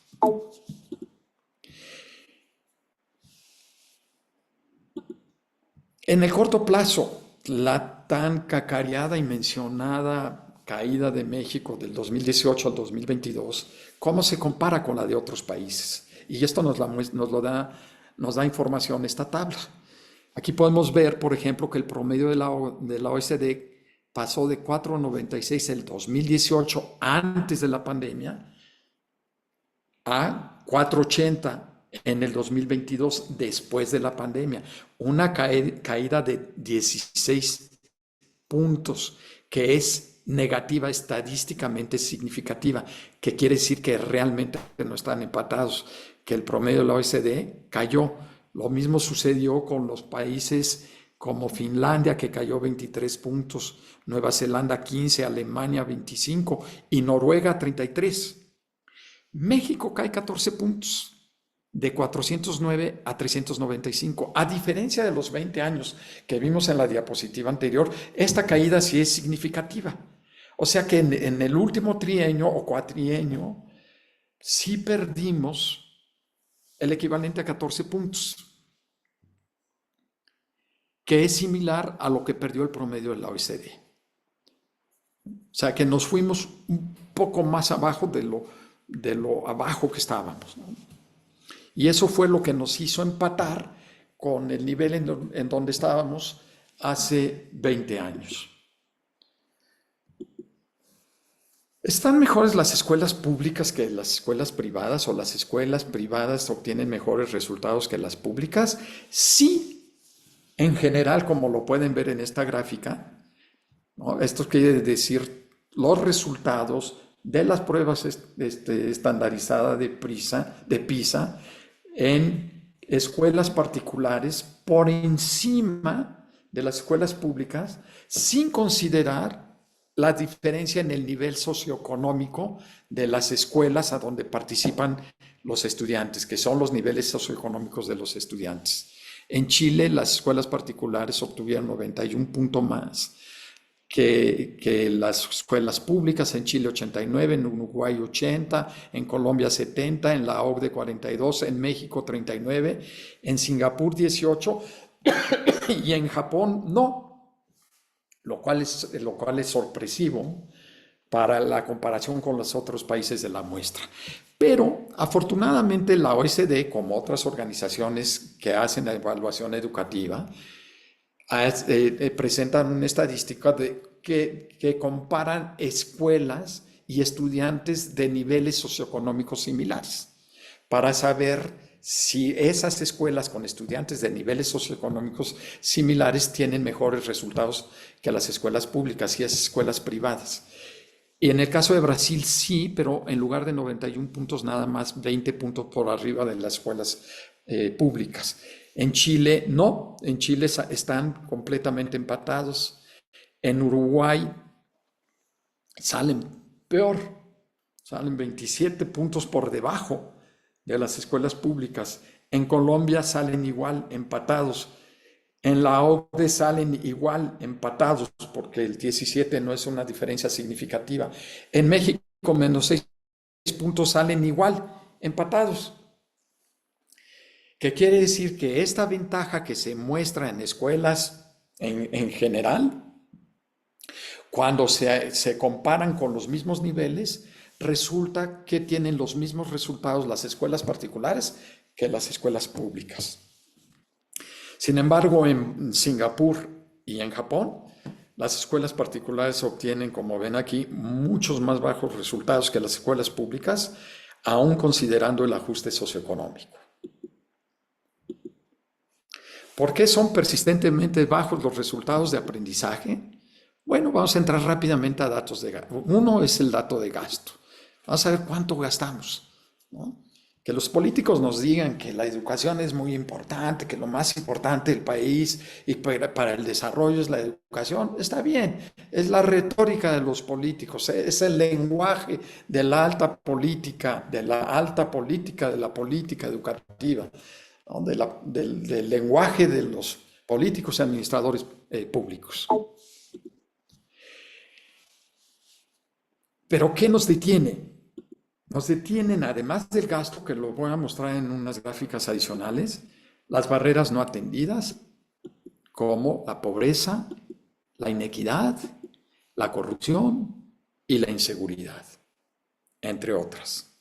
En el corto plazo, la tan cacareada y mencionada caída de México del 2018 al 2022, ¿cómo se compara con la de otros países? Y esto nos da información esta tabla. Aquí podemos ver, por ejemplo, que el promedio de la OSD pasó de 4.96 el 2018, antes de la pandemia, a 4.80 en el 2022, después de la pandemia. Una caída de 16 puntos, que es negativa, estadísticamente significativa, que quiere decir que realmente no están empatados, que el promedio de la OSD cayó. Lo mismo sucedió con los países como Finlandia, que cayó 23 puntos, Nueva Zelanda 15, Alemania 25 y Noruega 33. México cae 14 puntos, de 409 a 395. A diferencia de los 20 años que vimos en la diapositiva anterior, esta caída sí es significativa. O sea que en el último trienio o cuatrienio sí perdimos el equivalente a 14 puntos, que es similar a lo que perdió el promedio de la OECD. O sea que nos fuimos un poco más abajo de lo abajo que estábamos, ¿no? Y eso fue lo que nos hizo empatar con el nivel en donde estábamos hace 20 años. ¿Están mejores las escuelas públicas que las escuelas privadas, o las escuelas privadas obtienen mejores resultados que las públicas? Sí, en general, como lo pueden ver en esta gráfica, ¿no? Esto quiere decir los resultados de las pruebas estandarizadas de PISA en escuelas particulares por encima de las escuelas públicas, sin considerar la diferencia en el nivel socioeconómico de las escuelas a donde participan los estudiantes, que son los niveles socioeconómicos de los estudiantes. En Chile, las escuelas particulares obtuvieron 91 puntos más que las escuelas públicas. En Chile 89, en Uruguay 80, en Colombia 70, en la OCDE 42, en México 39, en Singapur 18 y en Japón no, lo cual es sorpresivo para la comparación con los otros países de la muestra. Pero afortunadamente la OECD, como otras organizaciones que hacen la evaluación educativa, presentan una estadística que comparan escuelas y estudiantes de niveles socioeconómicos similares para saber si esas escuelas con estudiantes de niveles socioeconómicos similares tienen mejores resultados que las escuelas públicas y esas escuelas privadas. Y en el caso de Brasil sí, pero en lugar de 91 puntos, nada más 20 puntos por arriba de las escuelas públicas. En Chile no, en Chile están completamente empatados. En Uruguay salen peor, salen 27 puntos por debajo de las escuelas públicas. En Colombia salen igual, empatados. En la OCDE salen igual, empatados, porque el 17 no es una diferencia significativa. En México, menos 6 puntos salen igual, empatados. ¿Qué quiere decir? Que esta ventaja que se muestra en escuelas en general, cuando se comparan con los mismos niveles, resulta que tienen los mismos resultados las escuelas particulares que las escuelas públicas. Sin embargo, en Singapur y en Japón, las escuelas particulares obtienen, como ven aquí, muchos más bajos resultados que las escuelas públicas, aún considerando el ajuste socioeconómico. ¿Por qué son persistentemente bajos los resultados de aprendizaje? Bueno, vamos a entrar rápidamente a datos de gasto. Uno es el dato de gasto. Vamos a ver cuánto gastamos, ¿no? Que los políticos nos digan que la educación es muy importante, que lo más importante del país y para el desarrollo es la educación, está bien. Es la retórica de los políticos, es el lenguaje de la alta política, de la política educativa, ¿no? Del lenguaje de los políticos y administradores públicos. ¿Pero qué nos detiene? Nos detienen, además del gasto, que lo voy a mostrar en unas gráficas adicionales, las barreras no atendidas, como la pobreza, la inequidad, la corrupción y la inseguridad, entre otras.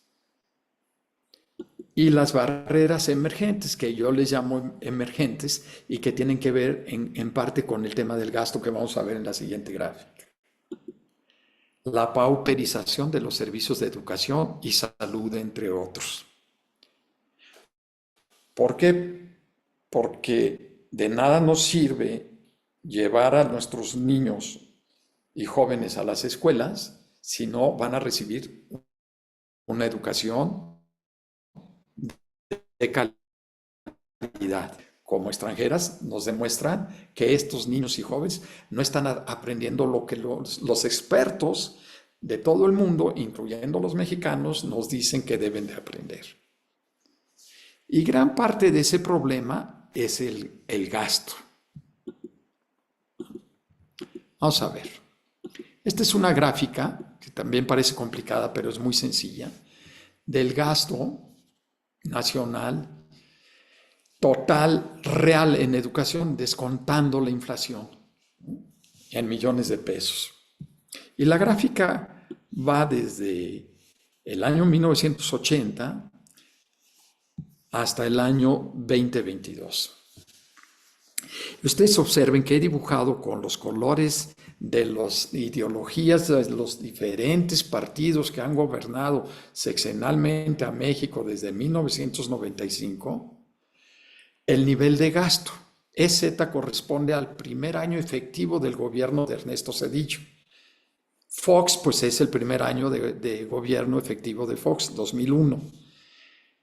Y las barreras emergentes, que yo les llamo emergentes y que tienen que ver en parte con el tema del gasto que vamos a ver en la siguiente gráfica. La pauperización de los servicios de educación y salud, entre otros. ¿Por qué? Porque de nada nos sirve llevar a nuestros niños y jóvenes a las escuelas si no van a recibir una educación de calidad. Como extranjeras nos demuestran que estos niños y jóvenes no están aprendiendo lo que los expertos de todo el mundo, incluyendo los mexicanos, nos dicen que deben de aprender. Y gran parte de ese problema es el gasto. Vamos a ver. Esta es una gráfica que también parece complicada, pero es muy sencilla, del gasto nacional total real en educación, descontando la inflación en millones de pesos. Y la gráfica va desde el año 1980 hasta el año 2022. Ustedes observen que he dibujado con los colores de las ideologías de los diferentes partidos que han gobernado sexenalmente a México desde 1995, el nivel de gasto. EZ corresponde al primer año efectivo del gobierno de Ernesto Zedillo. Fox, pues es el primer año de gobierno efectivo de Fox, 2001.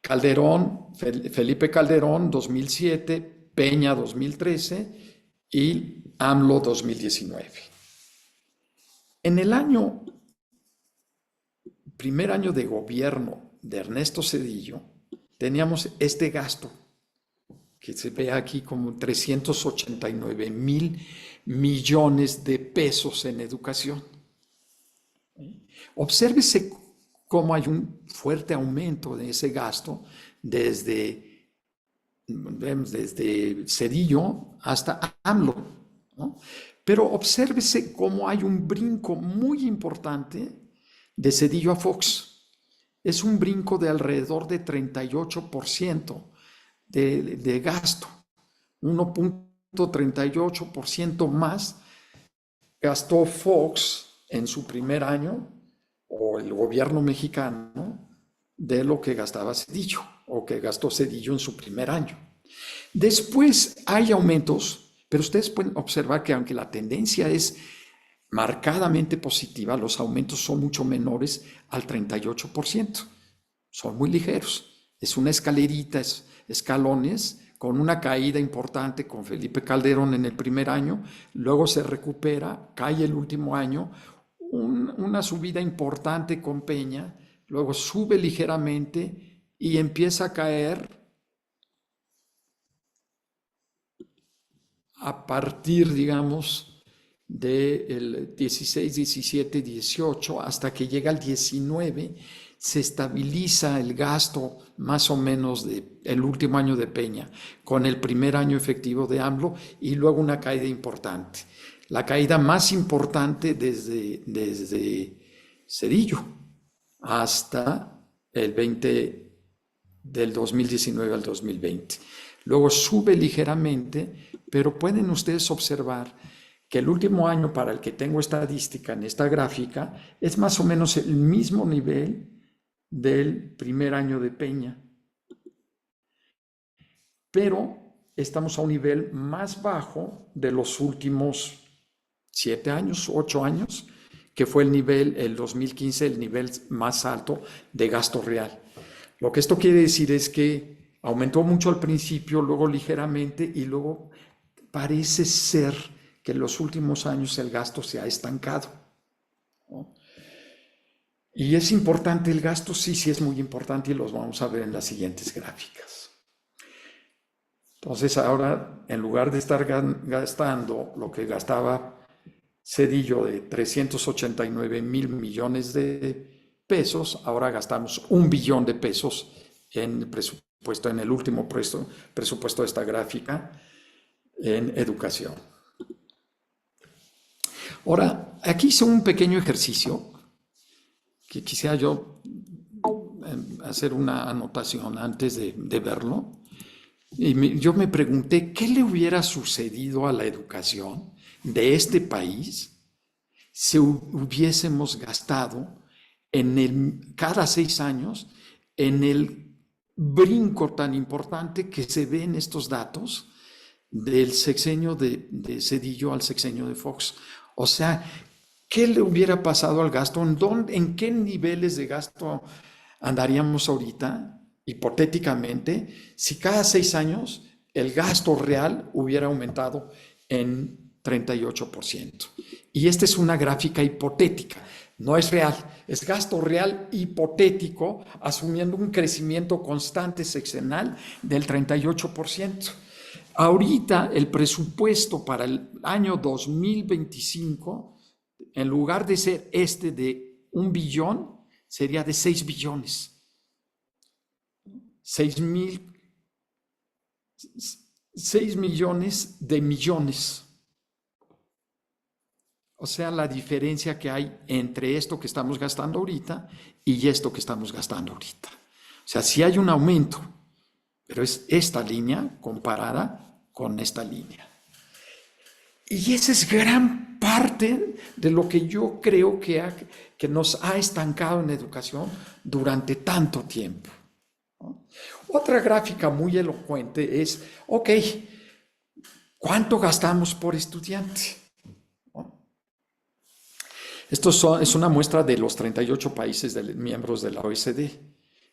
Calderón, Felipe Calderón, 2007, Peña, 2013 y AMLO, 2019. En el primer año de gobierno de Ernesto Zedillo, teníamos este gasto que se ve aquí como 389,000 millones de pesos en educación. Obsérvese cómo hay un fuerte aumento de ese gasto desde Zedillo hasta AMLO, ¿no? Pero obsérvese cómo hay un brinco muy importante de Zedillo a Fox. Es un brinco de alrededor de 38% de gasto. 1.38% más gastó Fox en su primer año, o el gobierno mexicano, de lo que gastaba Zedillo, o que gastó Zedillo en su primer año. Después hay aumentos, pero ustedes pueden observar que aunque la tendencia es marcadamente positiva, los aumentos son mucho menores al 38%. Son muy ligeros. Es una escalerita, escalones, con una caída importante con Felipe Calderón en el primer año, luego se recupera, cae el último año, una subida importante con Peña, luego sube ligeramente y empieza a caer a partir, digamos, del 16, 17, 18, hasta que llega al 19, se estabiliza el gasto más o menos del último año de Peña, con el primer año efectivo de AMLO, y luego una caída importante. La caída más importante desde Zedillo hasta del 2019 al 2020. Luego sube ligeramente, pero pueden ustedes observar que el último año para el que tengo estadística en esta gráfica es más o menos el mismo nivel del primer año de Peña. Pero estamos a un nivel más bajo de los últimos 7 años, 8 años, que fue el 2015, el nivel más alto de gasto real. Lo que esto quiere decir es que aumentó mucho al principio, luego ligeramente, y luego parece ser que en los últimos años el gasto se ha estancado, ¿no? Y es importante el gasto, sí es muy importante, y los vamos a ver en las siguientes gráficas. Entonces ahora, en lugar de estar gastando lo que gastaba Zedillo de 389,000 millones de pesos, ahora gastamos 1 billón de pesos en el presupuesto, en el último presupuesto de esta gráfica, en educación. Ahora, aquí hice un pequeño ejercicio que quisiera yo hacer una anotación antes de verlo. Y yo me pregunté, ¿qué le hubiera sucedido a la educación de este país si hubiésemos gastado cada 6 años en el brinco tan importante que se ve en estos datos del sexenio de Zedillo al sexenio de Fox? O sea, ¿qué le hubiera pasado al gasto? ¿En qué niveles de gasto andaríamos ahorita, hipotéticamente, si cada 6 años el gasto real hubiera aumentado en 38%? Y esta es una gráfica hipotética, no es real, es gasto real hipotético, asumiendo un crecimiento constante sexenal del 38%. Ahorita el presupuesto para el año 2025, en lugar de ser de 1 billón, sería de 6 billones. 6 millones de millones. O sea, la diferencia que hay entre esto que estamos gastando ahorita y esto que estamos gastando ahorita. O sea, sí hay un aumento, pero es esta línea comparada con esta línea. Y esa es gran parte de lo que yo creo que nos ha estancado en educación durante tanto tiempo, ¿no? Otra gráfica muy elocuente es, ok, ¿cuánto gastamos por estudiante? ¿No? Esto es una muestra de los 38 países miembros de la OECD.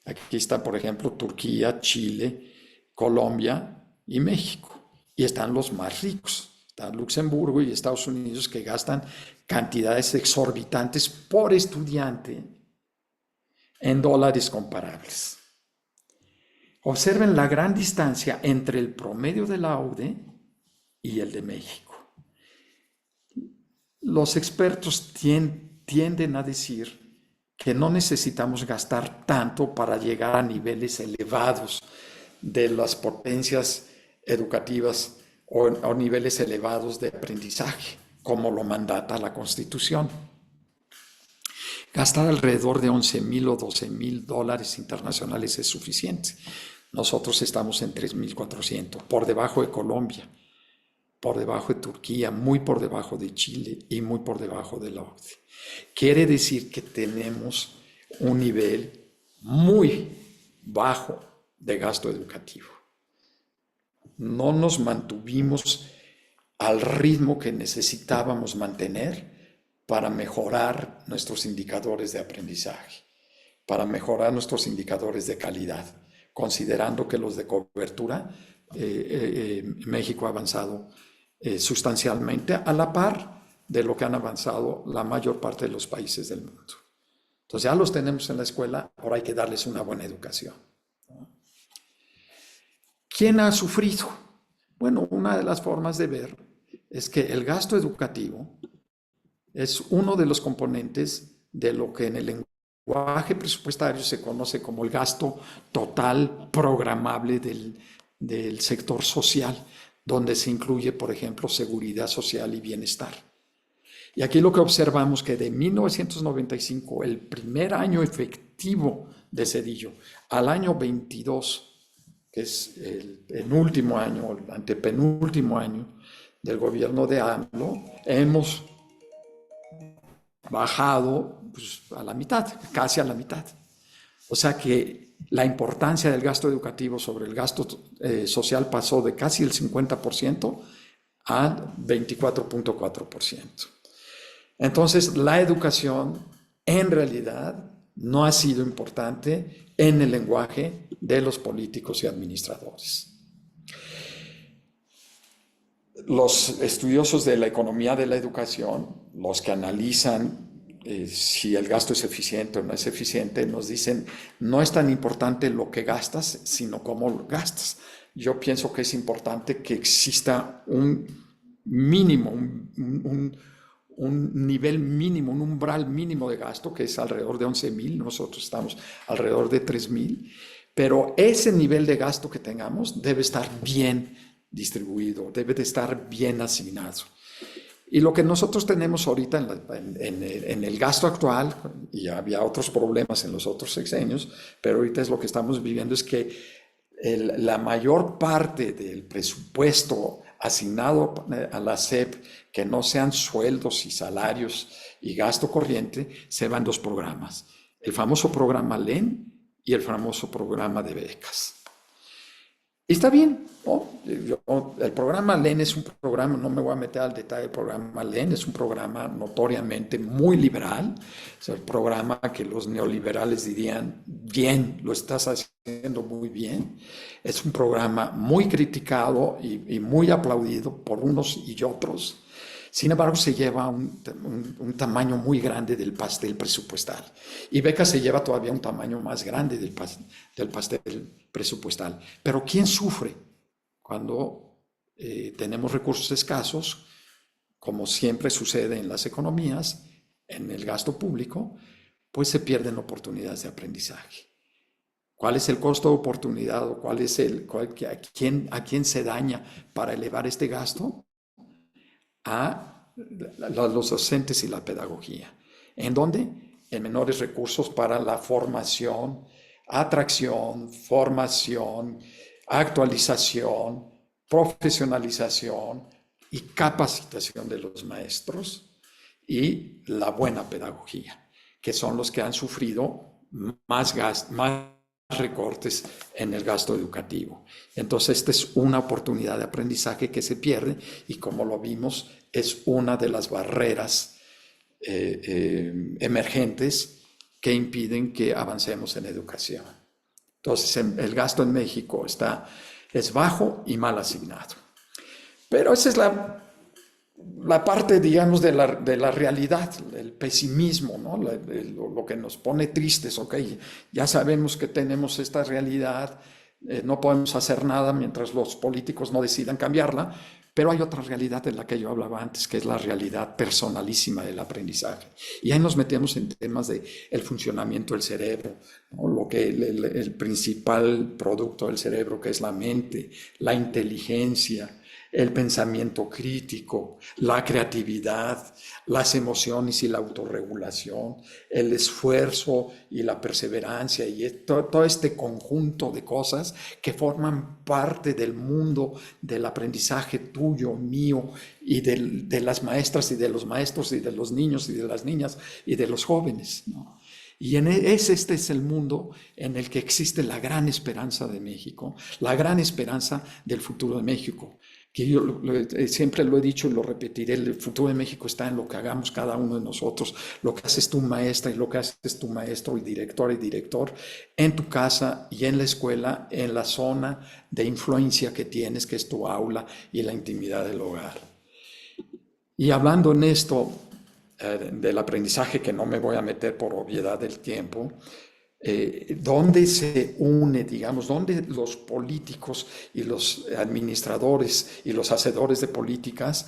Aquí está, por ejemplo, Turquía, Chile, Colombia y México. Y están los más ricos. Está Luxemburgo y Estados Unidos, que gastan cantidades exorbitantes por estudiante en dólares comparables. Observen la gran distancia entre el promedio de la OCDE y el de México. Los expertos tienden a decir que no necesitamos gastar tanto para llegar a niveles elevados de las potencias educativas o niveles elevados de aprendizaje, como lo mandata la Constitución. Gastar alrededor de 11,000 o 12,000 dólares internacionales es suficiente. Nosotros estamos en 3,400, por debajo de Colombia, por debajo de Turquía, muy por debajo de Chile y muy por debajo de la OCDE. Quiere decir que tenemos un nivel muy bajo de gasto educativo. No nos mantuvimos al ritmo que necesitábamos mantener para mejorar nuestros indicadores de aprendizaje, para mejorar nuestros indicadores de calidad, considerando que los de cobertura, México ha avanzado sustancialmente a la par de lo que han avanzado la mayor parte de los países del mundo. Entonces ya los tenemos en la escuela, ahora hay que darles una buena educación. ¿Quién ha sufrido? Bueno, una de las formas de ver es que el gasto educativo es uno de los componentes de lo que en el lenguaje presupuestario se conoce como el gasto total programable del sector social, donde se incluye, por ejemplo, seguridad social y bienestar. Y aquí lo que observamos es que de 1995, el primer año efectivo de Zedillo, al año 22, que es el penúltimo año, el antepenúltimo año del gobierno de AMLO, hemos bajado pues, a la mitad, casi a la mitad. O sea que la importancia del gasto educativo sobre el gasto social pasó de casi el 50% a 24.4%. Entonces, la educación en realidad no ha sido importante en el lenguaje de los políticos y administradores. Los estudiosos de la economía de la educación, los que analizan si el gasto es eficiente o no es eficiente, nos dicen, no es tan importante lo que gastas, sino cómo lo gastas. Yo pienso que es importante que exista un mínimo, un nivel mínimo, un umbral mínimo de gasto, que es alrededor de 11,000, nosotros estamos alrededor de 3,000, pero ese nivel de gasto que tengamos debe estar bien distribuido, debe de estar bien asignado. Y lo que nosotros tenemos ahorita en el gasto actual, y había otros problemas en los otros sexenios, pero ahorita es lo que estamos viviendo, es que la mayor parte del presupuesto asignado a la SEP, que no sean sueldos y salarios y gasto corriente, se va en dos programas. El famoso programa LEN y el famoso programa de becas. Y está bien, ¿no? El programa LEN es un programa, no me voy a meter al detalle del programa LEN, es un programa notoriamente muy liberal, es el programa que los neoliberales dirían, bien, lo estás haciendo muy bien. Es un programa muy criticado y muy aplaudido por unos y otros. Sin embargo, se lleva un tamaño muy grande del pastel presupuestal. Y becas se lleva todavía un tamaño más grande del pastel presupuestal. Pero ¿quién sufre cuando tenemos recursos escasos, como siempre sucede en las economías, en el gasto público? Pues se pierden oportunidades de aprendizaje. ¿Cuál es el costo de oportunidad o a quién se daña para elevar este gasto? A los docentes y la pedagogía. ¿En dónde? En menores recursos para la formación, atracción, formación, actualización, profesionalización y capacitación de los maestros y la buena pedagogía, que son los que han sufrido más recortes en el gasto educativo. Entonces, esta es una oportunidad de aprendizaje que se pierde y, como lo vimos, es una de las barreras emergentes que impiden que avancemos en educación. Entonces, el gasto en México es bajo y mal asignado. Pero esa es la parte, digamos, de la realidad, el pesimismo, ¿no? Lo que nos pone tristes, ok, ya sabemos que tenemos esta realidad, no podemos hacer nada mientras los políticos no decidan cambiarla, pero hay otra realidad de la que yo hablaba antes, que es la realidad personalísima del aprendizaje. Y ahí nos metemos en temas de el funcionamiento del cerebro, ¿no? Lo que el principal producto del cerebro, que es la mente, la inteligencia, el pensamiento crítico, la creatividad, las emociones y la autorregulación, el esfuerzo y la perseverancia y todo este conjunto de cosas que forman parte del mundo del aprendizaje tuyo, mío y de las maestras y de los maestros y de los niños y de las niñas y de los jóvenes, ¿no? Y este es el mundo en el que existe la gran esperanza de México, la gran esperanza del futuro de México. Que yo siempre lo he dicho y lo repetiré, el futuro de México está en lo que hagamos cada uno de nosotros, lo que haces tu maestra y lo que haces tu maestro y director en tu casa y en la escuela, en la zona de influencia que tienes, que es tu aula y la intimidad del hogar. Y hablando en esto del aprendizaje, que no me voy a meter por obviedad del tiempo, ¿dónde se une, digamos, dónde los políticos y los administradores y los hacedores de políticas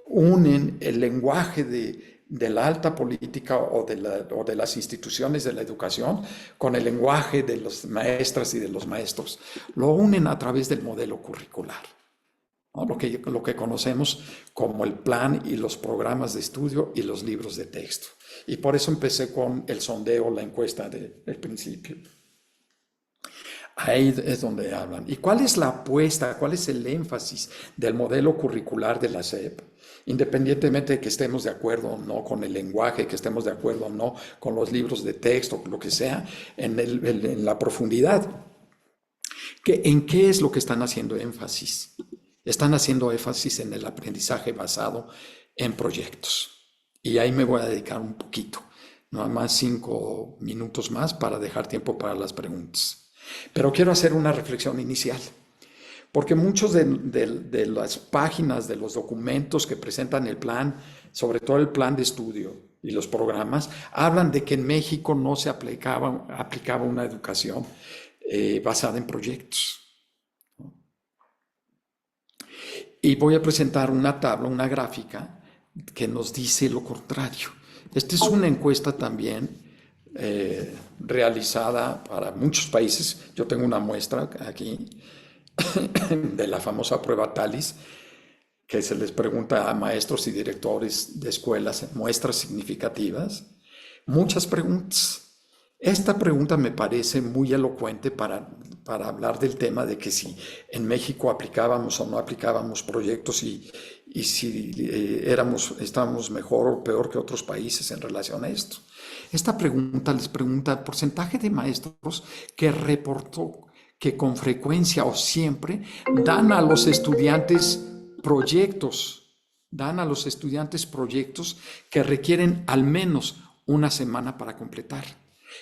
unen el lenguaje de la alta política o de las instituciones de la educación con el lenguaje de las maestras y de los maestros? Lo unen a través del modelo curricular, ¿no? Lo que conocemos como el plan y los programas de estudio y los libros de texto. Y por eso empecé con el sondeo, la encuesta del principio. Ahí es donde hablan. ¿Y cuál es la apuesta, cuál es el énfasis del modelo curricular de la SEP? Independientemente de que estemos de acuerdo o no con el lenguaje, que estemos de acuerdo o no con los libros de texto, lo que sea, en la profundidad. ¿En qué es lo que están haciendo énfasis? Están haciendo énfasis en el aprendizaje basado en proyectos. Y ahí me voy a dedicar un poquito, nada más 5 minutos más para dejar tiempo para las preguntas. Pero quiero hacer una reflexión inicial, porque muchos de las páginas, de los documentos que presentan el plan, sobre todo el plan de estudio y los programas, hablan de que en México no se aplicaba una educación basada en proyectos. Y voy a presentar una tabla, una gráfica, que nos dice lo contrario. Esta es una encuesta también realizada para muchos países. Yo tengo una muestra aquí de la famosa prueba TALIS, que se les pregunta a maestros y directores de escuelas, muestras significativas, muchas preguntas. Esta pregunta me parece muy elocuente para hablar del tema de que si en México aplicábamos o no aplicábamos proyectos y si estábamos mejor o peor que otros países en relación a esto. Esta pregunta les pregunta el porcentaje de maestros que reportó que con frecuencia o siempre dan a los estudiantes proyectos que requieren al menos una semana para completar.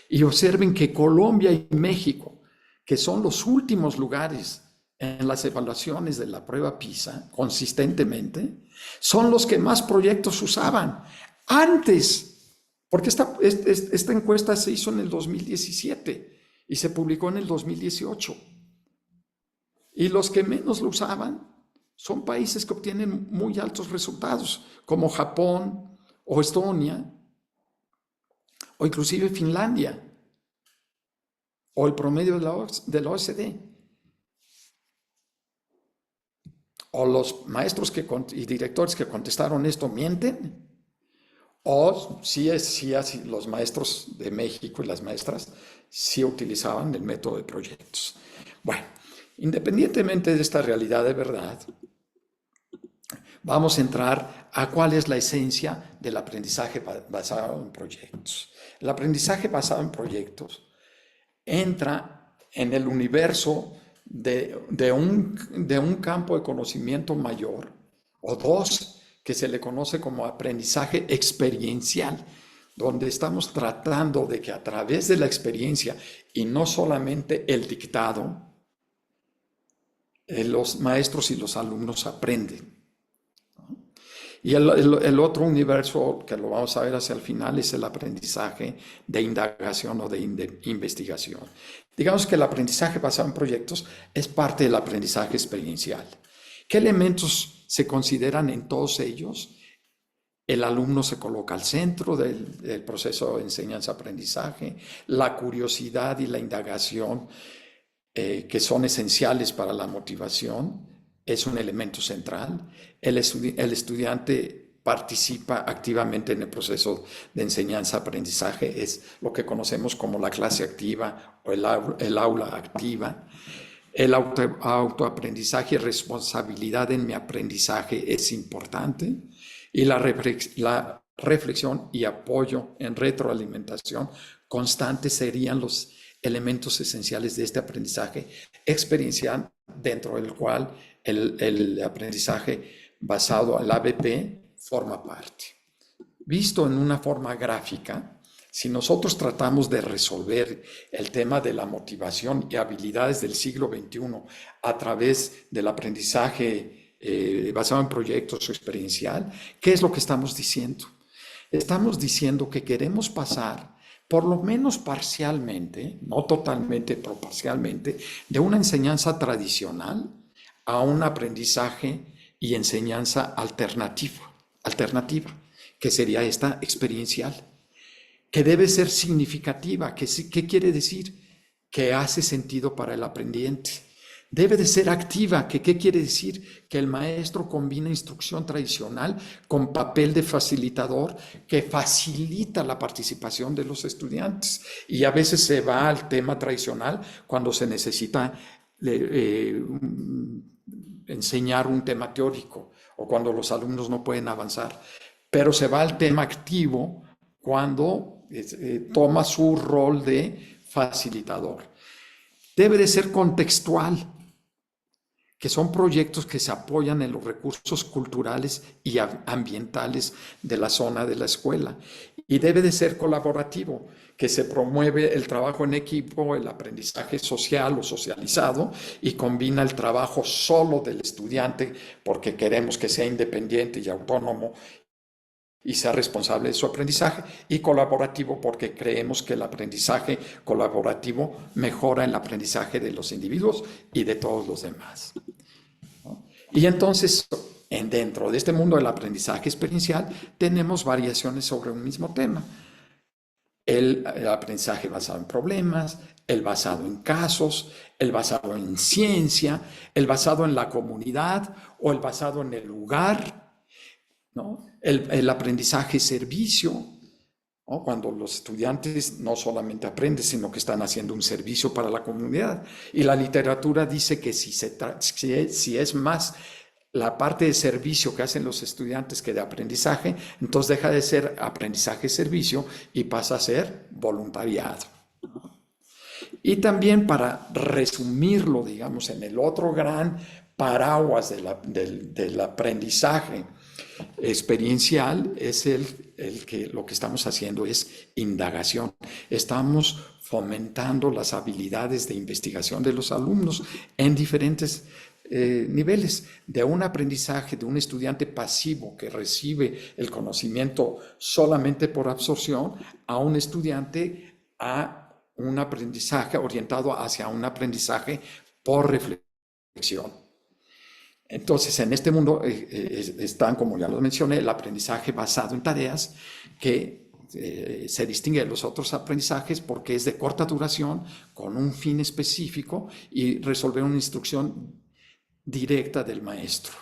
Y observen que Colombia y México, que son los últimos lugares en las evaluaciones de la prueba PISA, consistentemente, son los que más proyectos usaban. Antes, porque esta encuesta se hizo en el 2017 y se publicó en el 2018. Y los que menos lo usaban son países que obtienen muy altos resultados, como Japón o Estonia, o inclusive Finlandia, o el promedio de la OECD. O los maestros y directores que contestaron esto mienten, o si los maestros de México y las maestras sí utilizaban el método de proyectos. Bueno, independientemente de esta realidad de verdad, vamos a entrar a cuál es la esencia del aprendizaje basado en proyectos. El aprendizaje basado en proyectos entra en el universo de un campo de conocimiento mayor, o dos, que se le conoce como aprendizaje experiencial, donde estamos tratando de que a través de la experiencia y no solamente el dictado, los maestros y los alumnos aprenden. Y el otro universo que lo vamos a ver hacia el final es el aprendizaje de indagación o de investigación. Digamos que el aprendizaje basado en proyectos es parte del aprendizaje experiencial. ¿Qué elementos se consideran en todos ellos? El alumno se coloca al centro del proceso de enseñanza-aprendizaje, la curiosidad y la indagación que son esenciales para la motivación, es un elemento central. El estudiante participa activamente en el proceso de enseñanza-aprendizaje, es lo que conocemos como la clase activa o el aula activa. El autoaprendizaje y responsabilidad en mi aprendizaje es importante, y la reflexión y apoyo en retroalimentación constante serían los elementos esenciales de este aprendizaje experiencial, dentro del cual el aprendizaje basado al ABP forma parte. Visto en una forma gráfica, si nosotros tratamos de resolver el tema de la motivación y habilidades del siglo XXI a través del aprendizaje basado en proyectos o experiencial, ¿qué es lo que estamos diciendo? Estamos diciendo que queremos pasar, por lo menos parcialmente, no totalmente, pero parcialmente, de una enseñanza tradicional a un aprendizaje y enseñanza alternativa, que sería esta experiencial, que debe ser significativa. ¿Qué quiere decir? Que hace sentido para el aprendiente. Debe de ser activa. ¿Qué quiere decir? Que el maestro combina instrucción tradicional con papel de facilitador que facilita la participación de los estudiantes. Y a veces se va al tema tradicional cuando se necesita enseñar un tema teórico o cuando los alumnos no pueden avanzar. Pero se va al tema activo cuando toma su rol de facilitador. Debe de ser contextual, que son proyectos que se apoyan en los recursos culturales y ambientales de la zona de la escuela. Y debe de ser colaborativo, que se promueve el trabajo en equipo, el aprendizaje social o socializado, y combina el trabajo solo del estudiante, porque queremos que sea independiente y autónomo y sea responsable de su aprendizaje, y colaborativo porque creemos que el aprendizaje colaborativo mejora el aprendizaje de los individuos y de todos los demás, ¿no? Y entonces, dentro de este mundo del aprendizaje experiencial, tenemos variaciones sobre un mismo tema. El aprendizaje basado en problemas, el basado en casos, el basado en ciencia, el basado en la comunidad o el basado en el lugar, ¿no? El aprendizaje servicio, ¿no? Cuando los estudiantes no solamente aprenden, sino que están haciendo un servicio para la comunidad. Y la literatura dice que si es más la parte de servicio que hacen los estudiantes que de aprendizaje, entonces deja de ser aprendizaje-servicio y pasa a ser voluntariado. Y también, para resumirlo, digamos, en el otro gran paraguas del aprendizaje experiencial, es lo que estamos haciendo es indagación. Estamos fomentando las habilidades de investigación de los alumnos en diferentes niveles, de un aprendizaje de un estudiante pasivo que recibe el conocimiento solamente por absorción, a un estudiante a un aprendizaje orientado hacia un aprendizaje por reflexión. Entonces, en este mundo están, como ya lo mencioné, el aprendizaje basado en tareas, que se distingue de los otros aprendizajes porque es de corta duración, con un fin específico y resolver una instrucción directa del maestro.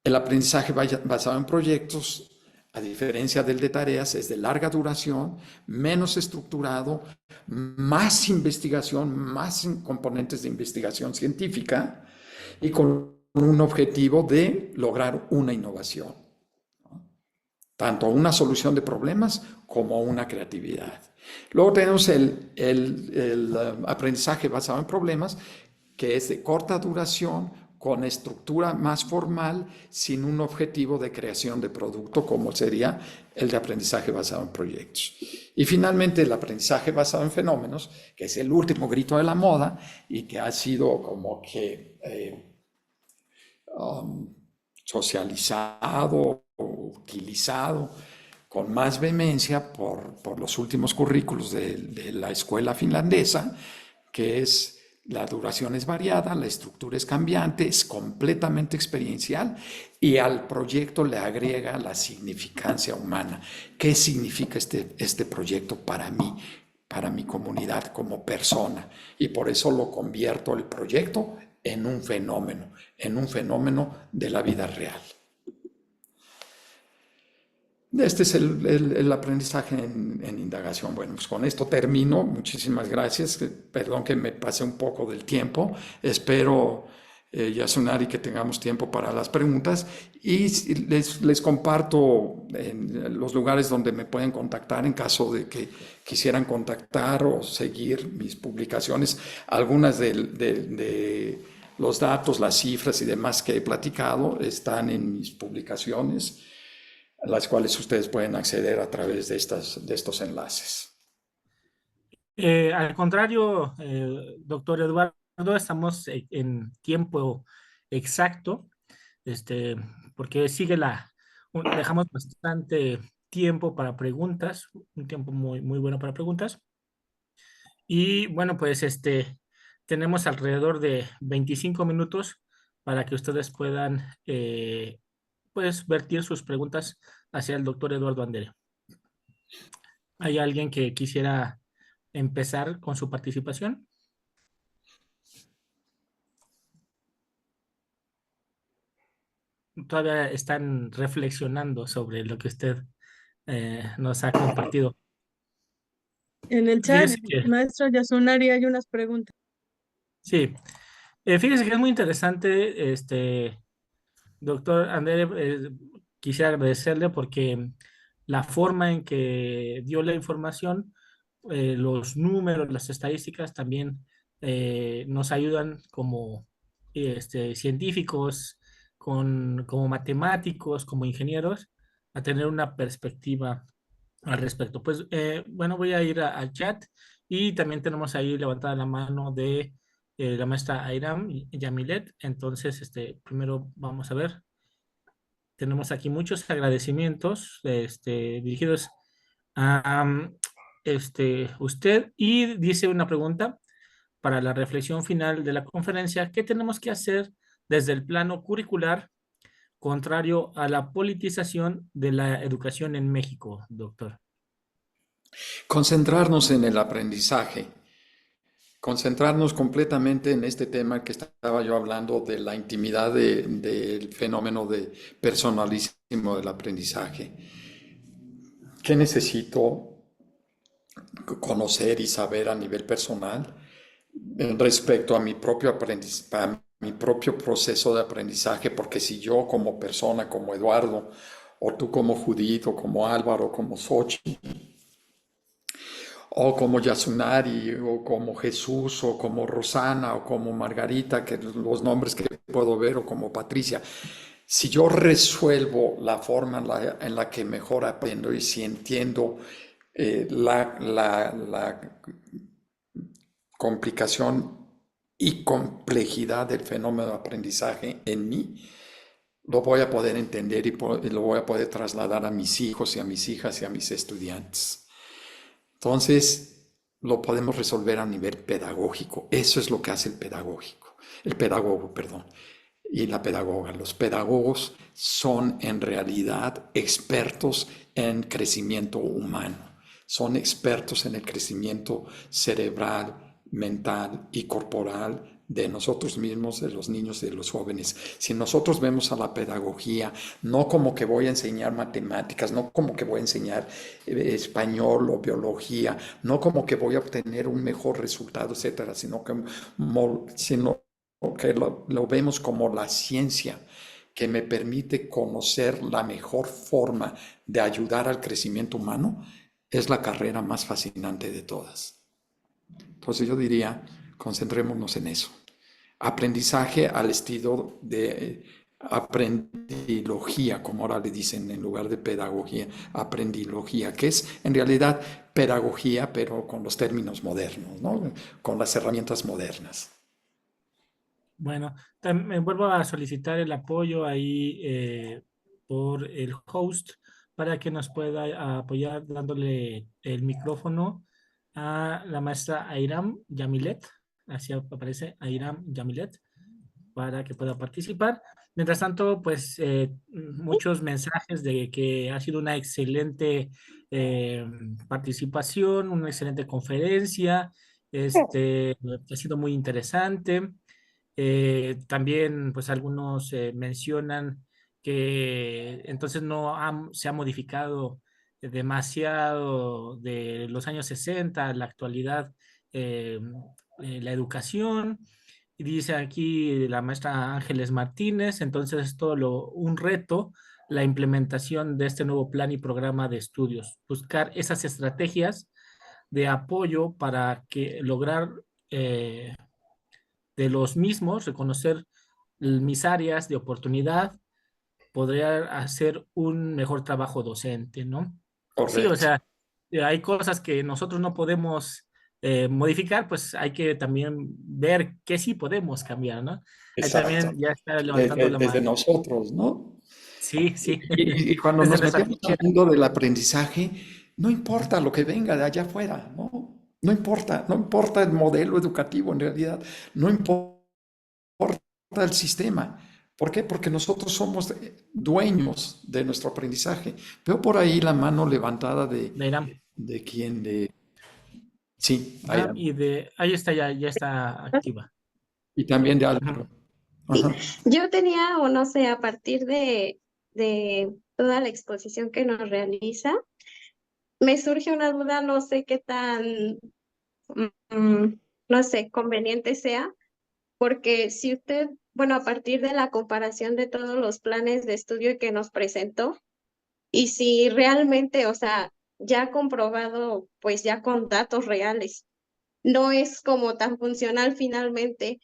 El aprendizaje basado en proyectos, a diferencia del de tareas, es de larga duración, menos estructurado, más investigación, más componentes de investigación científica y con un objetivo de lograr una innovación, ¿no? Tanto una solución de problemas como una creatividad. Luego tenemos el aprendizaje basado en problemas, que es de corta duración, con estructura más formal, sin un objetivo de creación de producto, como sería el de aprendizaje basado en proyectos. Y finalmente, el aprendizaje basado en fenómenos, que es el último grito de la moda y que ha sido como que socializado utilizado con más vehemencia por los últimos currículos de la escuela finlandesa, que es la duración es variada, la estructura es cambiante, es completamente experiencial y al proyecto le agrega la significancia humana. ¿Qué significa este proyecto para mí, para mi comunidad como persona? Y por eso lo convierto el proyecto en un fenómeno de la vida real. Este es el aprendizaje en indagación. Bueno, pues con esto termino. Muchísimas gracias. Perdón que me pasé un poco del tiempo. Espero, Yasunari, que tengamos tiempo para las preguntas. Y les comparto en los lugares donde me pueden contactar en caso de que quisieran contactar o seguir mis publicaciones. Algunas de los datos, las cifras y demás que he platicado están en mis publicaciones, a las cuales ustedes pueden acceder a través de estos enlaces. Al contrario, doctor Eduardo, estamos en tiempo exacto, porque dejamos bastante tiempo para preguntas, un tiempo muy, muy bueno para preguntas. Y bueno, pues tenemos alrededor de 25 minutos para que ustedes puedan pues vertir sus preguntas hacia el doctor Eduardo Andere. ¿Hay alguien que quisiera empezar con su participación? Todavía están reflexionando sobre lo que usted nos ha compartido. En el chat, Fíjese que, maestro Yasunari, hay unas preguntas. sí, fíjese que es muy interesante, doctor Andere, quisiera agradecerle porque la forma en que dio la información, los números, las estadísticas también nos ayudan como científicos, como matemáticos, como ingenieros, a tener una perspectiva al respecto. Pues bueno, voy a ir al chat y también tenemos ahí levantada la mano de la maestra Airam y Yamilet. Entonces, primero vamos a ver. Tenemos aquí muchos agradecimientos dirigidos a usted y dice una pregunta para la reflexión final de la conferencia. ¿Qué tenemos que hacer desde el plano curricular contrario a la politización de la educación en México, doctor? Concentrarnos en el aprendizaje, concentrarnos completamente en este tema que estaba yo hablando de la intimidad del fenómeno de personalísimo del aprendizaje. ¿Qué necesito conocer y saber a nivel personal respecto a mi propio a mi propio proceso de aprendizaje? Porque si yo como persona, como Eduardo, o tú como Judith, o como Álvaro, como Xochitl, o como Yasunari, o como Jesús, o como Rosana, o como Margarita, que los nombres que puedo ver, o como Patricia, si yo resuelvo la forma en la que mejor aprendo y si entiendo la complicación y complejidad del fenómeno de aprendizaje en mí, lo voy a poder entender y lo voy a poder trasladar a mis hijos y a mis hijas y a mis estudiantes. Entonces, lo podemos resolver a nivel pedagógico. Eso es lo que hace el pedagogo, perdón, y la pedagoga. Los pedagogos son en realidad expertos en crecimiento humano. Son expertos en el crecimiento cerebral, mental y corporal de nosotros mismos, de los niños y de los jóvenes. Si nosotros vemos a la pedagogía no como que voy a enseñar matemáticas, no como que voy a enseñar español o biología, no como que voy a obtener un mejor resultado, etcétera, sino que lo vemos como la ciencia que me permite conocer la mejor forma de ayudar al crecimiento humano, es la carrera más fascinante de todas. Entonces yo diría, concentrémonos en eso. Aprendizaje al estilo de aprendilogía, como ahora le dicen en lugar de pedagogía, aprendilogía, que es en realidad pedagogía, pero con los términos modernos, ¿no? Con las herramientas modernas. Bueno, también vuelvo a solicitar el apoyo ahí por el host para que nos pueda apoyar dándole el micrófono a la maestra Airam Yamilet, así aparece Airam Yamilet, para que pueda participar. Mientras tanto, pues muchos mensajes de que ha sido una excelente participación, una excelente conferencia, ha sido muy interesante. También, pues algunos mencionan que entonces se ha modificado demasiado de los años 60 a la actualidad la educación. Y dice aquí la maestra Ángeles Martínez, entonces es un reto la implementación de este nuevo plan y programa de estudios, buscar esas estrategias de apoyo para que lograr eh, de los mismos, reconocer mis áreas de oportunidad, podría hacer un mejor trabajo docente, ¿no? Sí, o Correcto. sea, hay cosas que nosotros no podemos modificar, pues hay que también ver qué sí podemos cambiar, ¿no? Ahí Exacto. también ya está levantando la Desde mano. nosotros, ¿no? Sí, sí, Y cuando desde nos nuestra metemos al trinchera. mundo del aprendizaje, no importa lo que venga de allá afuera, ¿no? No importa el modelo educativo en realidad, no importa el sistema. ¿Por qué? Porque nosotros somos dueños de nuestro aprendizaje. Veo por ahí la mano levantada De Irán. de quien de... Sí, Ah, Aira. ahí está, ya está activa. Y también de Ujú. Álvaro. Sí, Ajá. yo tenía, o no sé, a partir de toda la exposición que nos realiza, me surge una duda, no sé qué tan, mm, no sé, conveniente sea, porque si usted, bueno, a partir de la comparación de todos los planes de estudio que nos presentó, y si realmente, o sea, ya comprobado, pues ya con datos reales, no es como tan funcional finalmente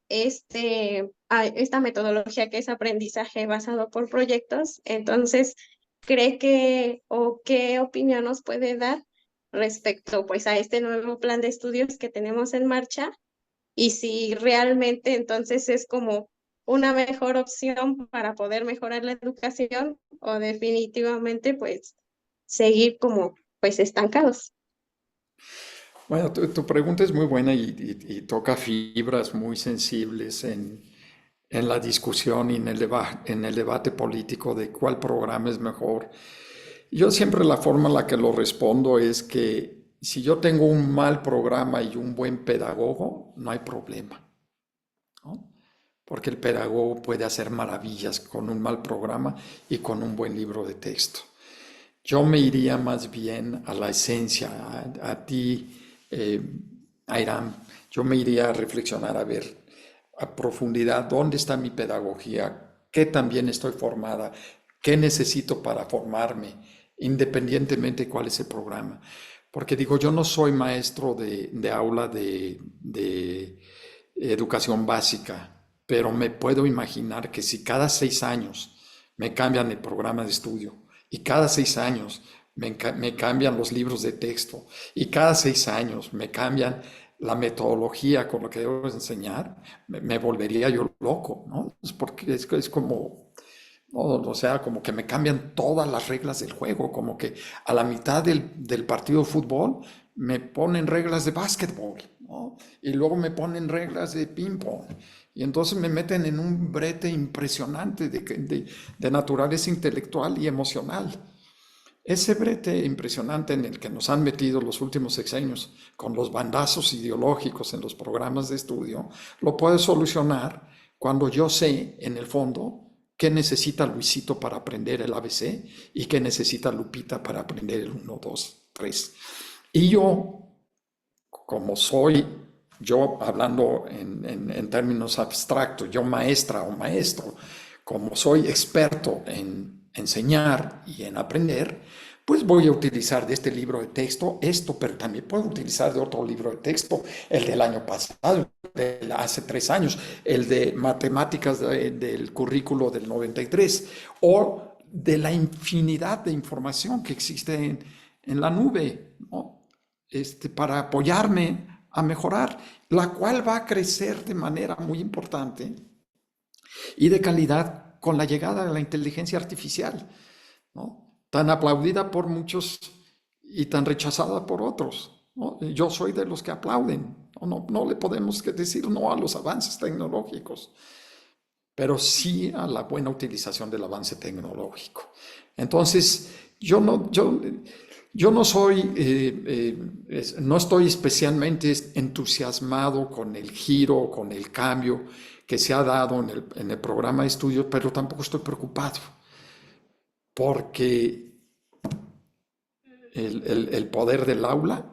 esta metodología que es aprendizaje basado por proyectos. Entonces, ¿cree que o qué opinión nos puede dar respecto pues a este nuevo plan de estudios que tenemos en marcha? Y si realmente entonces es como una mejor opción para poder mejorar la educación o definitivamente pues seguir como pues estancados. Bueno, tu pregunta es muy buena y toca fibras muy sensibles en la discusión y en el debate político de cuál programa es mejor. Yo siempre la forma en la que lo respondo es que si yo tengo un mal programa y un buen pedagogo, no hay problema, ¿no? Porque el pedagogo puede hacer maravillas con un mal programa y con un buen libro de texto. Yo me iría más bien a la esencia, a ti, eh, Airam. Yo me iría a reflexionar, a ver a profundidad dónde está mi pedagogía, qué tan bien estoy formada, qué necesito para formarme, independientemente de cuál es el programa. Porque digo, yo no soy maestro de aula de educación básica, pero me puedo imaginar que si cada 6 años me cambian el programa de estudio y cada 6 años me cambian los libros de texto y cada 6 años me cambian la metodología con la que debo enseñar, me volvería yo loco, ¿no? Es porque es como, ¿no? O sea, como que me cambian todas las reglas del juego, como que a la mitad del partido de fútbol me ponen reglas de básquetbol, ¿no? Y luego me ponen reglas de ping-pong. Y entonces me meten en un brete impresionante de naturaleza intelectual y emocional. Ese brete impresionante en el que nos han metido los últimos sexenios con los bandazos ideológicos en los programas de estudio, lo puedo solucionar cuando yo sé, en el fondo, qué necesita Luisito para aprender el ABC y qué necesita Lupita para aprender el 1, 2, 3. Y yo, como soy, yo hablando en términos abstractos, yo maestra o maestro, como soy experto en enseñar y en aprender, pues voy a utilizar de este libro de texto esto, pero también puedo utilizar de otro libro de texto, el del año pasado, de hace 3 años, el de matemáticas del currículo del 93, o de la infinidad de información que existe en la nube, ¿no? Para apoyarme a mejorar, la cual va a crecer de manera muy importante y de calidad con la llegada de la inteligencia artificial, ¿no? Tan aplaudida por muchos y tan rechazada por otros, ¿no? Yo soy de los que aplauden. No le podemos decir no a los avances tecnológicos, pero sí a la buena utilización del avance tecnológico. Entonces, yo no soy, no estoy especialmente entusiasmado con el giro, con el cambio que se ha dado en el programa de estudios, pero tampoco estoy preocupado, porque el poder del aula,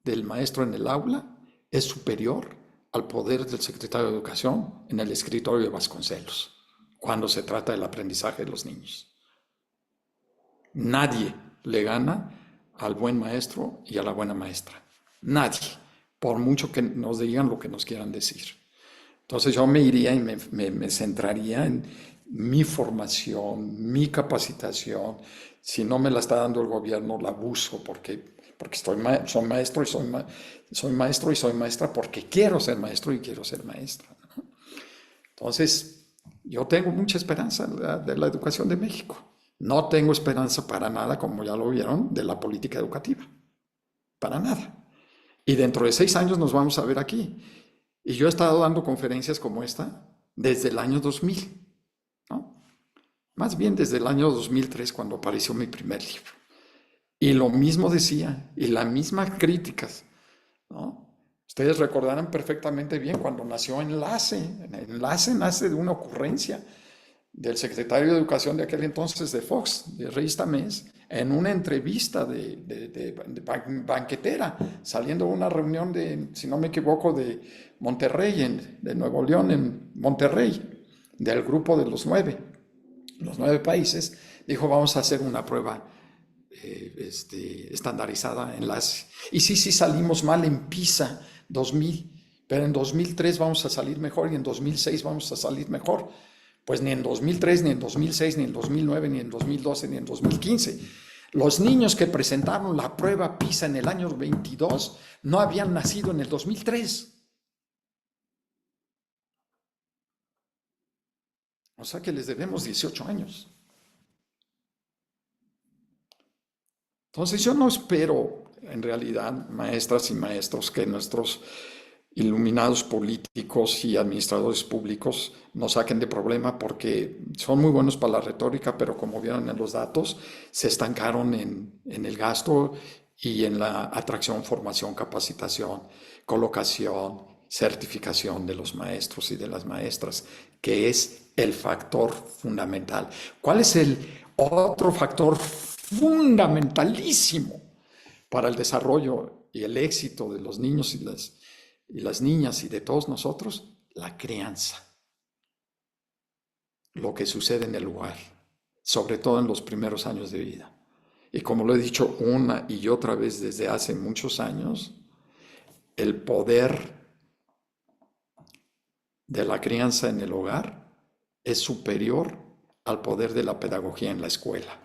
del maestro en el aula, es superior al poder del secretario de Educación en el escritorio de Vasconcelos, cuando se trata del aprendizaje de los niños. Nadie le gana al buen maestro y a la buena maestra. Nadie, por mucho que nos digan lo que nos quieran decir. Entonces yo me iría y me centraría en mi formación, mi capacitación. Si no me la está dando el gobierno, la busco porque soy maestro y soy maestro y soy maestra porque quiero ser maestro y quiero ser maestra, ¿no? Entonces, yo tengo mucha esperanza de la educación de México. No tengo esperanza para nada, como ya lo vieron, de la política educativa. Para nada. Y dentro de 6 años nos vamos a ver aquí. Y yo he estado dando conferencias como esta desde el año 2000, ¿no? Más bien desde el año 2003, cuando apareció mi primer libro. Y lo mismo decía, y las mismas críticas, ¿no? Ustedes recordarán perfectamente bien cuando nació Enlace. Enlace nace de una ocurrencia del secretario de Educación de aquel entonces de Fox, de Reyes Tamés, en una entrevista de banquetera, saliendo de una reunión de, si no me equivoco, de Monterrey, de Nuevo León, en Monterrey, del grupo de los 9 países, dijo, vamos a hacer una prueba estandarizada, Enlace. Y sí salimos mal en PISA 2000, pero en 2003 vamos a salir mejor y en 2006 vamos a salir mejor. Pues ni en 2003, ni en 2006, ni en 2009, ni en 2012, ni en 2015. Los niños que presentaron la prueba PISA en el año 22 no habían nacido en el 2003. O sea que les debemos 18 años. Entonces yo no espero, en realidad, maestras y maestros, que nuestros iluminados políticos y administradores públicos nos saquen de problema, porque son muy buenos para la retórica, pero como vieron en los datos, se estancaron en el gasto y en la atracción, formación, capacitación, colocación, certificación de los maestros y de las maestras, que es el factor fundamental. ¿Cuál es el otro factor fundamentalísimo para el desarrollo y el éxito de los niños y las niñas y de todos nosotros? La crianza. Lo que sucede en el hogar, sobre todo en los primeros años de vida. Y como lo he dicho una y otra vez desde hace muchos años, el poder de la crianza en el hogar es superior al poder de la pedagogía en la escuela.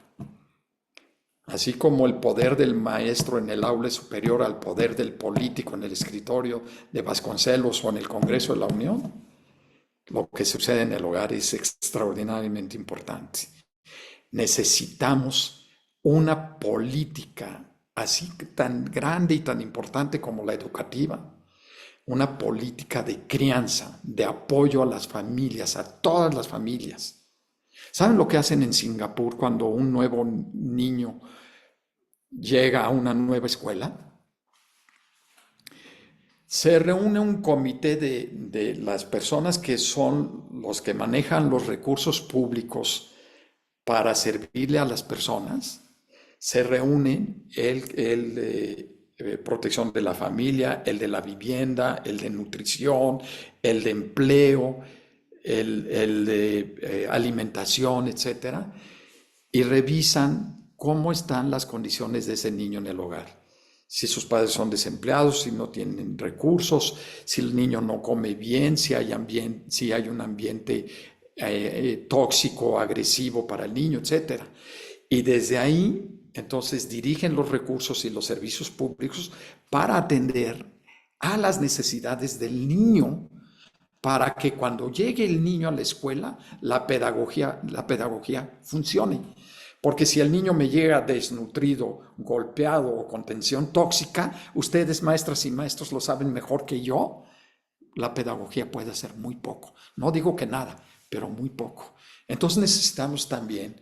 Así como el poder del maestro en el aula es superior al poder del político en el escritorio de Vasconcelos o en el Congreso de la Unión, lo que sucede en el hogar es extraordinariamente importante. Necesitamos una política así tan grande y tan importante como la educativa, una política de crianza, de apoyo a las familias, a todas las familias. ¿Saben lo que hacen en Singapur cuando un nuevo niño llega a una nueva escuela? Se reúne un comité de las personas que son los que manejan los recursos públicos para servirle a las personas. Se reúnen el de protección de la familia, el de la vivienda, el de nutrición, el de empleo, el de alimentación, etcétera, y revisan cómo están las condiciones de ese niño en el hogar. Si sus padres son desempleados, si no tienen recursos, si el niño no come bien, si hay un ambiente tóxico, agresivo para el niño, etcétera. Y desde ahí, entonces, dirigen los recursos y los servicios públicos para atender a las necesidades del niño para que cuando llegue el niño a la escuela, la pedagogía funcione. Porque si el niño me llega desnutrido, golpeado o con tensión tóxica, ustedes, maestras y maestros, lo saben mejor que yo, la pedagogía puede hacer muy poco. No digo que nada, pero muy poco. Entonces necesitamos también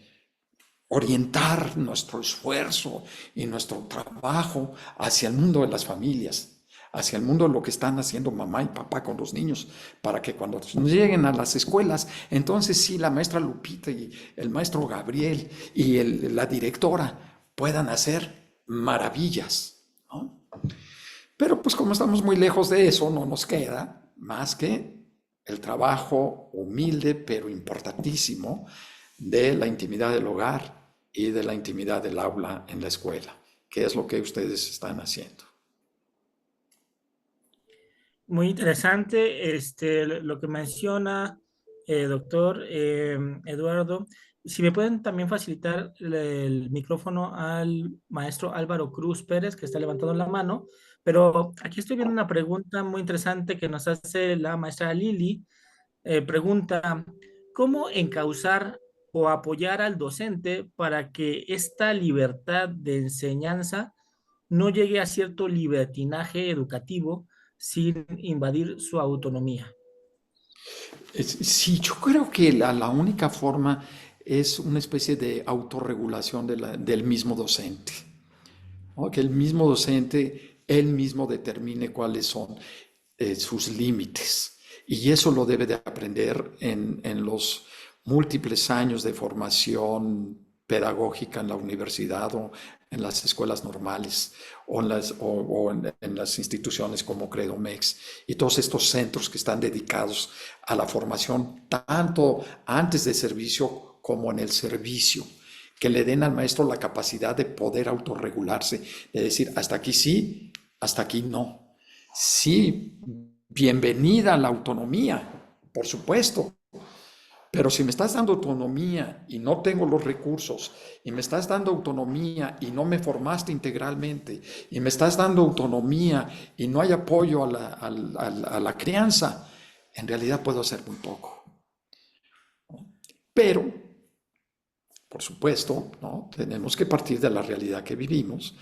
orientar nuestro esfuerzo y nuestro trabajo hacia el mundo de las familias, hacia el mundo de lo que están haciendo mamá y papá con los niños, para que cuando lleguen a las escuelas, entonces sí, la maestra Lupita y el maestro Gabriel y la directora puedan hacer maravillas, ¿no? Pero pues como estamos muy lejos de eso, no nos queda más que el trabajo humilde pero importantísimo de la intimidad del hogar y de la intimidad del aula en la escuela, que es lo que ustedes están haciendo. Muy interesante lo que menciona, doctor Eduardo. Si me pueden también facilitar el micrófono al maestro Álvaro Cruz Pérez, que está levantando la mano, pero aquí estoy viendo una pregunta muy interesante que nos hace la maestra Lili. Pregunta, ¿cómo encauzar o apoyar al docente para que esta libertad de enseñanza no llegue a cierto libertinaje educativo sin invadir su autonomía? Sí, yo creo que la única forma es una especie de autorregulación del mismo docente, ¿no? Que el mismo docente, él mismo determine cuáles son sus límites. Y eso lo debe de aprender en los múltiples años de formación pedagógica en la universidad o en las escuelas normales o en las instituciones como CredoMex y todos estos centros que están dedicados a la formación tanto antes de servicio como en el servicio, que le den al maestro la capacidad de poder autorregularse, de decir hasta aquí sí, hasta aquí no. Sí, bienvenida a la autonomía, por supuesto. Pero si me estás dando autonomía y no tengo los recursos, y me estás dando autonomía y no me formaste integralmente, y me estás dando autonomía y no hay apoyo a la crianza, en realidad puedo hacer muy poco. Pero, por supuesto, ¿no? Tenemos que partir de la realidad que vivimos,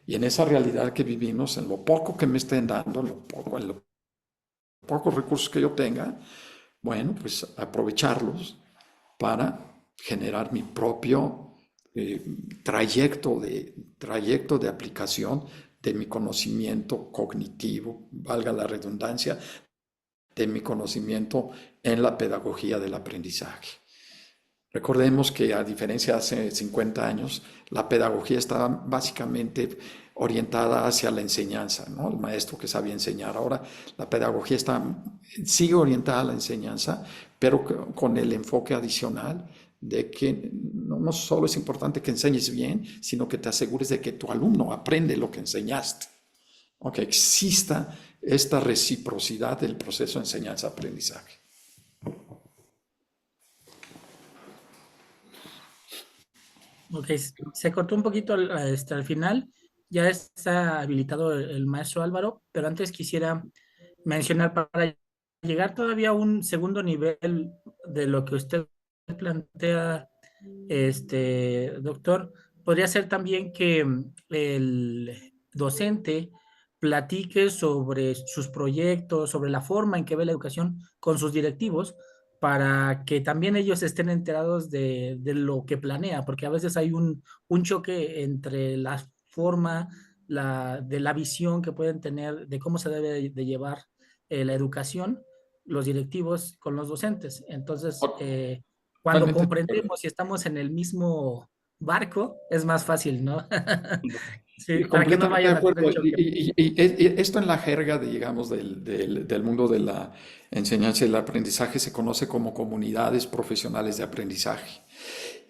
y en esa realidad que vivimos, en lo poco que me estén dando, en los pocos recursos que yo tenga, bueno, pues aprovecharlos para generar mi propio trayecto de aplicación de mi conocimiento cognitivo, valga la redundancia, de mi conocimiento en la pedagogía del aprendizaje. Recordemos que a diferencia de hace 50 años, la pedagogía estaba básicamente orientada hacia la enseñanza, ¿no? El maestro que sabía enseñar. Ahora la pedagogía sigue orientada a la enseñanza, pero con el enfoque adicional de que no solo es importante que enseñes bien, sino que te asegures de que tu alumno aprende lo que enseñaste, o que exista esta reciprocidad del proceso de enseñanza-aprendizaje. Ok, se cortó un poquito al final. Ya está habilitado el maestro Álvaro, pero antes quisiera mencionar para llegar todavía a un segundo nivel de lo que usted plantea, doctor, podría ser también que el docente platique sobre sus proyectos, sobre la forma en que ve la educación con sus directivos, para que también ellos estén enterados de lo que planea, porque a veces hay un choque entre la forma, de la visión que pueden tener de cómo se debe de llevar la educación, los directivos con los docentes. Entonces, cuando Totalmente de acuerdo. comprendemos y estamos en el mismo barco, es más fácil, ¿no? Sí, Y para que no completamente de vayan a tener acuerdo. choque. Y esto en la jerga, digamos, del mundo de la enseñanza y el aprendizaje se conoce como comunidades profesionales de aprendizaje.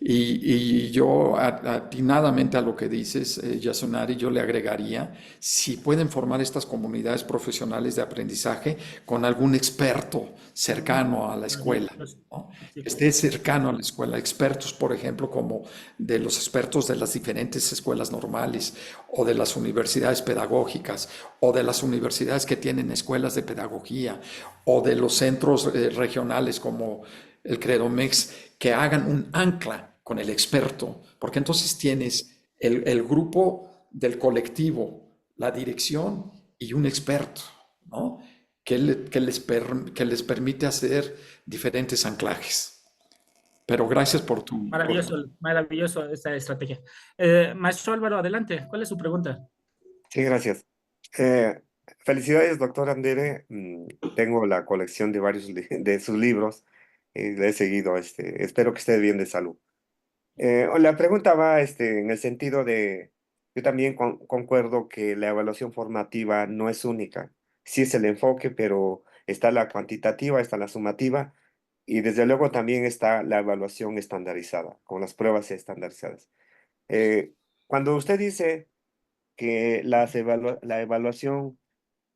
Y yo, atinadamente a lo que dices, Yasunari, yo le agregaría, si pueden formar estas comunidades profesionales de aprendizaje con algún experto cercano a la escuela, Maravilloso. ¿no? Sí. Que esté cercano a la escuela, expertos, por ejemplo, como de los expertos de las diferentes escuelas normales o de las universidades pedagógicas o de las universidades que tienen escuelas de pedagogía o de los centros regionales como el Credomex, que hagan un ancla con el experto, porque entonces tienes el grupo del colectivo, la dirección y un experto, ¿no? Que les permite hacer diferentes anclajes. Pero gracias por Maravilloso, maravilloso esta estrategia. Maestro Álvaro, adelante. ¿Cuál es su pregunta? Sí, gracias. Eh, Felicidades, doctor Andere. Tengo la colección de varios de sus libros y le he seguido. Espero que esté bien de salud. La pregunta va en el sentido de, yo también concuerdo que la evaluación formativa no es única. Sí es el enfoque, pero está la cuantitativa, está la sumativa y desde luego también está la evaluación estandarizada, con las pruebas estandarizadas. Cuando usted dice que la evaluación,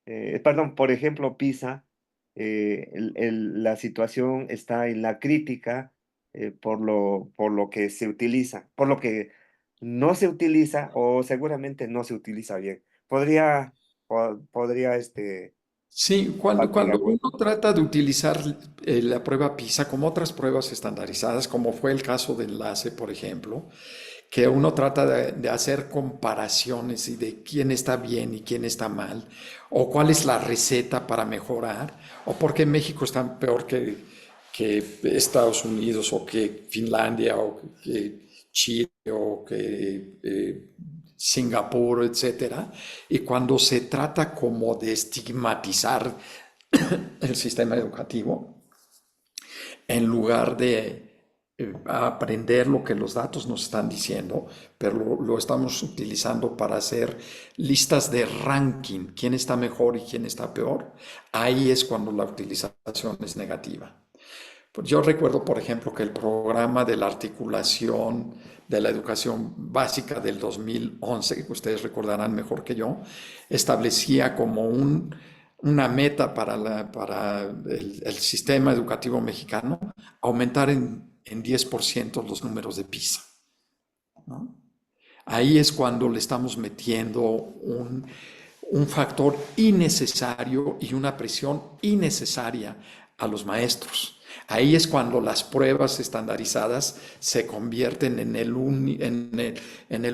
perdón, por ejemplo, PISA, la situación está en la crítica por lo que se utiliza, por lo que no se utiliza o seguramente no se utiliza bien. Podría Sí, compartir cuando algo de uno eso. trata de utilizar la prueba PISA como otras pruebas estandarizadas, como fue el caso de enlace, por ejemplo, que uno trata de hacer comparaciones y de quién está bien y quién está mal, o cuál es la receta para mejorar, o por qué México está peor que Estados Unidos, o que Finlandia, o que Chile, o que Singapur, etcétera. Y cuando se trata como de estigmatizar el sistema educativo, en lugar de aprender lo que los datos nos están diciendo, pero lo estamos utilizando para hacer listas de ranking, quién está mejor y quién está peor, ahí es cuando la utilización es negativa. Pues yo recuerdo, por ejemplo, que el programa de la articulación de la educación básica del 2011, que ustedes recordarán mejor que yo, establecía como una meta para el sistema educativo mexicano, aumentar en 10% los números de PISA, ¿no? Ahí es cuando le estamos metiendo un factor innecesario y una presión innecesaria a los maestros. Ahí es cuando las pruebas estandarizadas se convierten en el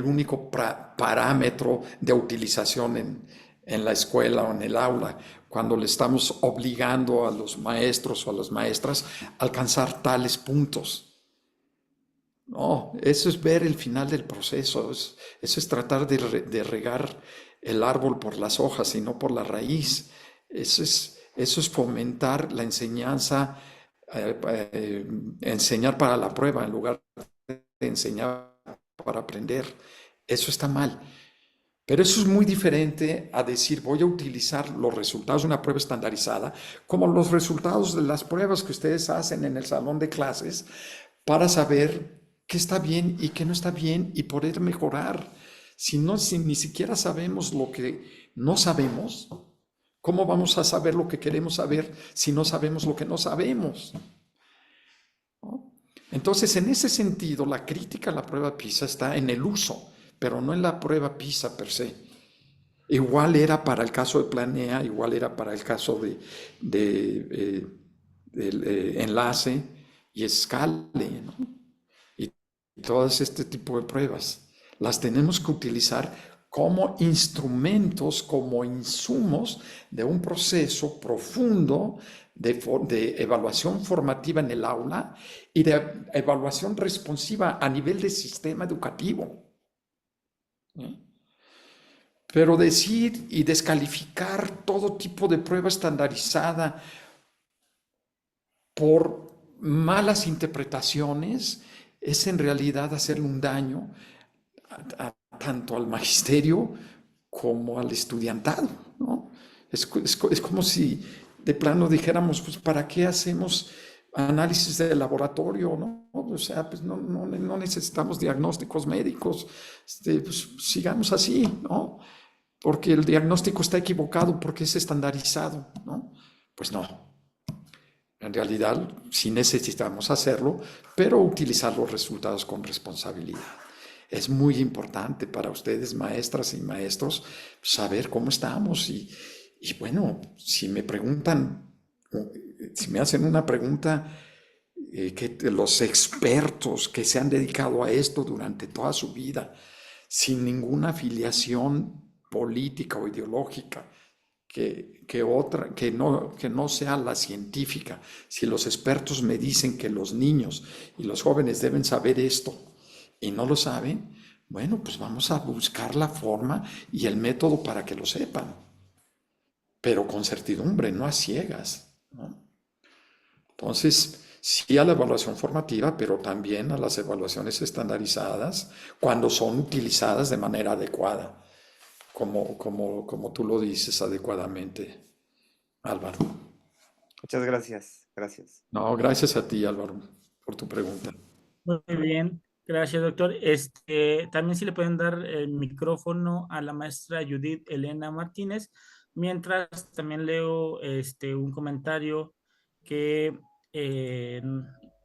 único parámetro de utilización en la escuela o en el aula, cuando le estamos obligando a los maestros o a las maestras a alcanzar tales puntos. No, eso es ver el final del proceso, eso es tratar de regar el árbol por las hojas y no por la raíz. Eso es fomentar la enseñanza, enseñar para la prueba en lugar de enseñar para aprender. Eso está mal. Pero eso es muy diferente a decir voy a utilizar los resultados de una prueba estandarizada como los resultados de las pruebas que ustedes hacen en el salón de clases para saber qué está bien y qué no está bien y poder mejorar. Si ni siquiera sabemos lo que no sabemos, ¿cómo vamos a saber lo que queremos saber si no sabemos lo que no sabemos? ¿No? Entonces, en ese sentido, la crítica a la prueba PISA está en el uso, pero no en la prueba PISA per se. Igual era para el caso de Planea, igual era para el caso del enlace y Scale, ¿no? Y todas este tipo de pruebas las tenemos que utilizar como instrumentos, como insumos de un proceso profundo de evaluación formativa en el aula y de evaluación responsiva a nivel de sistema educativo. ¿Sí? Pero decir y descalificar todo tipo de prueba estandarizada por malas interpretaciones es en realidad hacerle un daño tanto al magisterio como al estudiantado, ¿no? Es como si de plano dijéramos, pues, ¿para qué hacemos análisis de laboratorio, ¿no? O sea, pues no necesitamos diagnósticos médicos, pues sigamos así, ¿no? Porque el diagnóstico está equivocado, porque es estandarizado, ¿no? Pues no. En realidad, sí necesitamos hacerlo, pero utilizar los resultados con responsabilidad. Es muy importante para ustedes, maestras y maestros, saber cómo estamos. Y bueno, si me preguntan, si me hacen una pregunta, que los expertos que se han dedicado a esto durante toda su vida, sin ninguna afiliación política o ideológica, que no sea la científica. Si los expertos me dicen que los niños y los jóvenes deben saber esto y no lo saben, bueno, pues vamos a buscar la forma y el método para que lo sepan, pero con certidumbre, no a ciegas, ¿no? Entonces, sí a la evaluación formativa, pero también a las evaluaciones estandarizadas cuando son utilizadas de manera adecuada, como tú lo dices adecuadamente, Álvaro. Muchas gracias. Gracias. No, gracias a ti, Álvaro, por tu pregunta. Muy bien, gracias, doctor. También si le pueden dar el micrófono a la maestra Judith Elena Martínez, mientras también leo un comentario que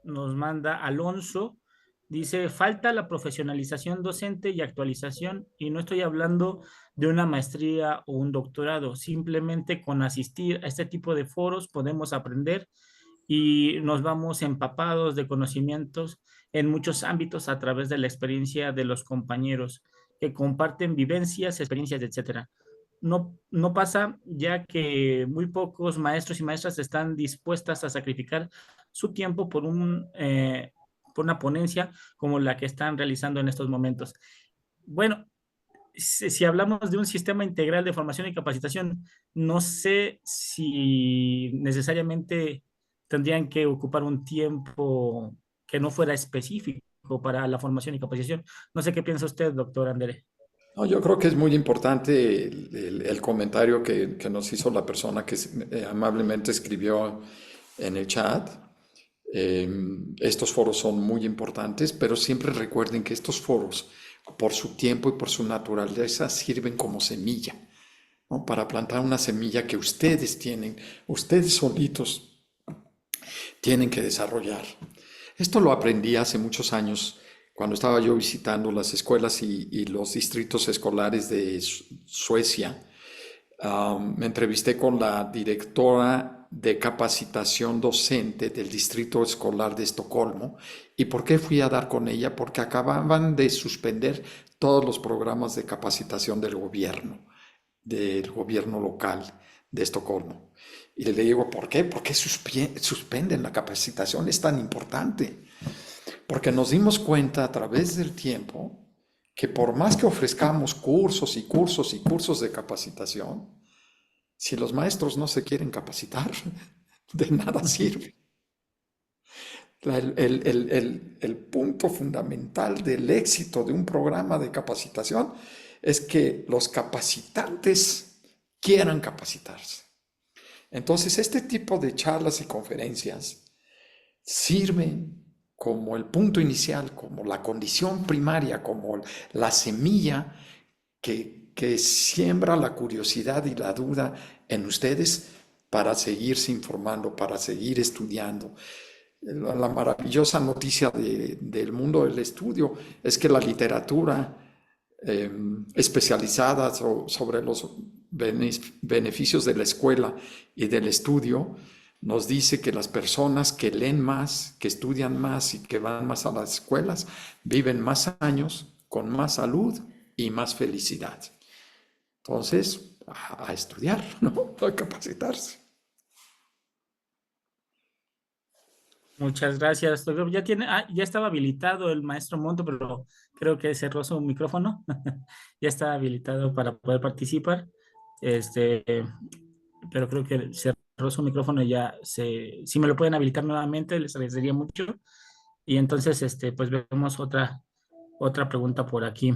nos manda Alonso. Dice, falta la profesionalización docente y actualización, y no estoy hablando de una maestría o un doctorado, simplemente con asistir a este tipo de foros podemos aprender y nos vamos empapados de conocimientos en muchos ámbitos a través de la experiencia de los compañeros que comparten vivencias, experiencias, etcétera. No pasa ya que muy pocos maestros y maestras están dispuestas a sacrificar su tiempo por una ponencia como la que están realizando en estos momentos. Bueno, si hablamos de un sistema integral de formación y capacitación, no sé si necesariamente tendrían que ocupar un tiempo que no fuera específico para la formación y capacitación. No sé qué piensa usted, doctor Andere. No, yo creo que es muy importante el comentario que nos hizo la persona que amablemente escribió en el chat. Estos foros son muy importantes, pero siempre recuerden que estos foros, por su tiempo y por su naturaleza, sirven como semilla, ¿no? Para plantar una semilla que ustedes solitos tienen que desarrollar. Esto lo aprendí hace muchos años cuando estaba yo visitando las escuelas y los distritos escolares de Suecia. Me entrevisté con la directora de capacitación docente del distrito escolar de Estocolmo. ¿Y por qué fui a dar con ella? Porque acababan de suspender todos los programas de capacitación del gobierno local de Estocolmo. Y le digo, ¿por qué? ¿Por qué suspenden la capacitación? Es tan importante. Porque nos dimos cuenta a través del tiempo que por más que ofrezcamos cursos y cursos y cursos de capacitación, si los maestros no se quieren capacitar, de nada sirve. El punto fundamental del éxito de un programa de capacitación es que los capacitantes quieran capacitarse. Entonces, este tipo de charlas y conferencias sirven como el punto inicial, como la condición primaria, como la semilla que siembra la curiosidad y la duda en ustedes para seguirse informando, para seguir estudiando. La maravillosa noticia del mundo del estudio es que la literatura especializada sobre los beneficios de la escuela y del estudio nos dice que las personas que leen más, que estudian más y que van más a las escuelas, viven más años, con más salud y más felicidad. Entonces, a estudiar, ¿no? A capacitarse. Muchas gracias, doctor. Ya estaba habilitado el maestro Monto, pero creo que cerró su micrófono. Ya está habilitado para poder participar. Pero creo que cerró su micrófono y si me lo pueden habilitar nuevamente, les agradecería mucho. Y entonces, pues vemos otra pregunta por aquí.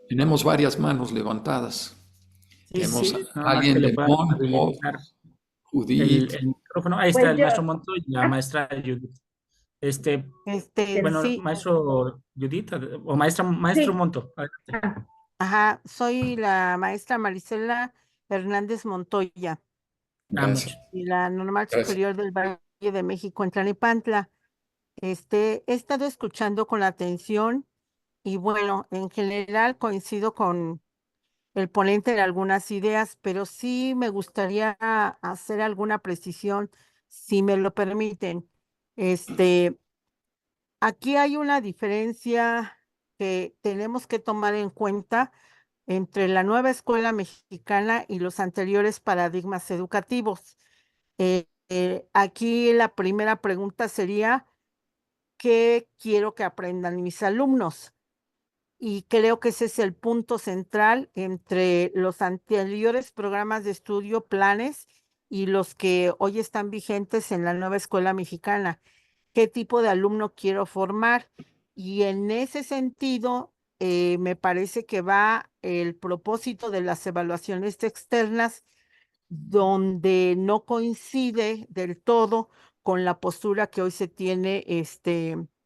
Tenemos varias manos levantadas. Sí, Tenemos sí, nada más que alguien le de puedan Monto, habilitar Judith. el micrófono. Ahí está Pues el yo, maestro Monto y la ah, maestra Judith. Este, bueno, Sí, maestro Judith o maestro sí, Monto. Adelante. ah, ajá, soy la maestra Marisela Hernández Montoya, Mucho. Gracias, y la Normal gracias. Superior del Valle de México en Tlalnepantla. He estado escuchando con atención y bueno, en general coincido con el ponente en algunas ideas, pero sí me gustaría hacer alguna precisión, si me lo permiten. Este, Aquí hay una diferencia que tenemos que tomar en cuenta entre la nueva escuela mexicana y los anteriores paradigmas educativos. Aquí la primera pregunta sería, ¿qué quiero que aprendan mis alumnos? Y creo que ese es el punto central entre los anteriores programas de estudio, planes y los que hoy están vigentes en la nueva escuela mexicana. ¿Qué tipo de alumno quiero formar? Y en ese sentido, me parece que va el propósito de las evaluaciones externas, donde no coincide del todo con la postura que hoy se tiene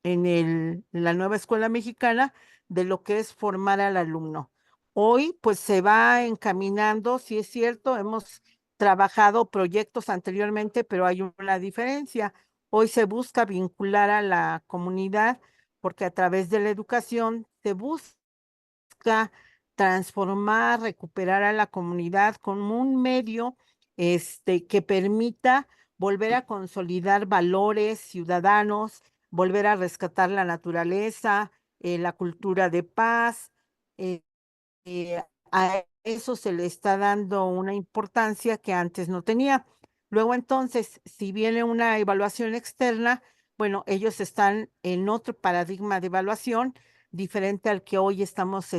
en la nueva escuela mexicana de lo que es formar al alumno. Hoy, pues se va encaminando, sí es cierto, hemos trabajado proyectos anteriormente, pero hay una diferencia. Hoy se busca vincular a la comunidad porque a través de la educación se busca transformar, recuperar a la comunidad como un medio que permita volver a consolidar valores ciudadanos, volver a rescatar la naturaleza, la cultura de paz. eh, a eso se le está dando una importancia que antes no tenía. Luego entonces, si viene una evaluación externa, bueno, ellos están en otro paradigma de evaluación diferente al que hoy estamos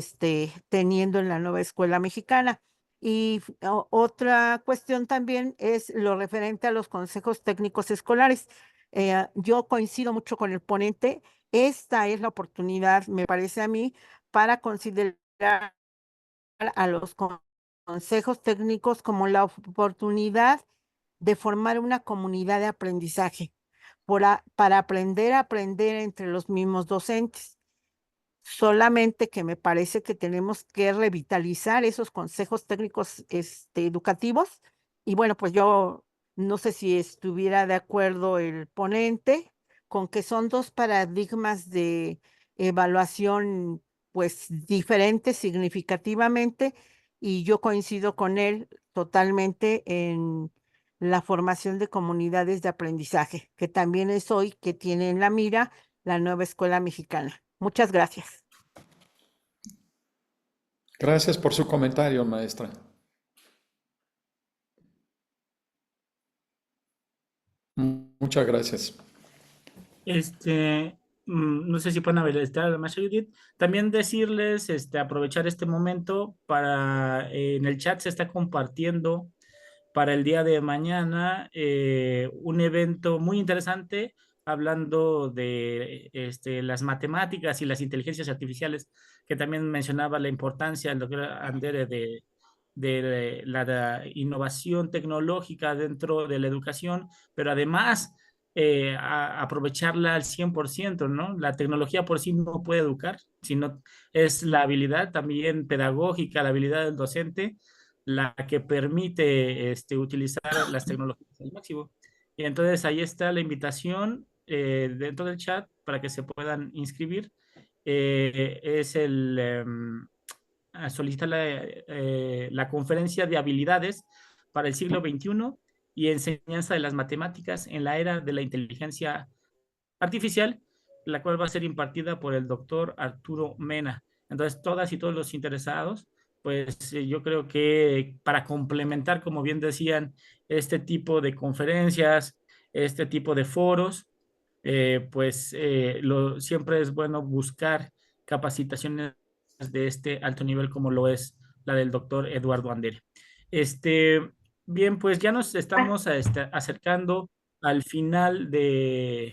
teniendo en la nueva escuela mexicana. Y otra cuestión también es lo referente a los consejos técnicos escolares. Yo coincido mucho con el ponente. Esta es la oportunidad, me parece a mí, para considerar a los consejos técnicos como la oportunidad de formar una comunidad de aprendizaje para aprender a aprender entre los mismos docentes. Solamente que me parece que tenemos que revitalizar esos consejos técnicos educativos. Y bueno, pues yo no sé si estuviera de acuerdo el ponente con que son dos paradigmas de evaluación pues diferentes significativamente, y yo coincido con él totalmente en la formación de comunidades de aprendizaje, que también es hoy que tiene en la mira la nueva escuela mexicana. Muchas gracias. Gracias por su comentario, maestra. Muchas gracias. No sé si pueden habilitar a la maestra Judith. También decirles, aprovechar este momento para, en el chat se está compartiendo para el día de mañana un evento muy interesante hablando de las matemáticas y las inteligencias artificiales, que también mencionaba la importancia el doctor Andere de la innovación tecnológica dentro de la educación, pero además aprovecharla al 100%, ¿no? La tecnología por sí no puede educar, sino es la habilidad también pedagógica, la habilidad del docente la que permite utilizar las tecnologías al máximo. Y entonces ahí está la invitación dentro del chat para que se puedan inscribir. Es solicita la conferencia de habilidades para el siglo XXI y enseñanza de las matemáticas en la era de la inteligencia artificial, la cual va a ser impartida por el doctor Arturo Mena. Entonces, todas y todos los interesados, pues yo creo que para complementar, como bien decían, este tipo de conferencias, este tipo de foros, siempre es bueno buscar capacitaciones de este alto nivel como lo es la del doctor Eduardo Andere. Bien, pues ya nos ah, estamos acercando al final del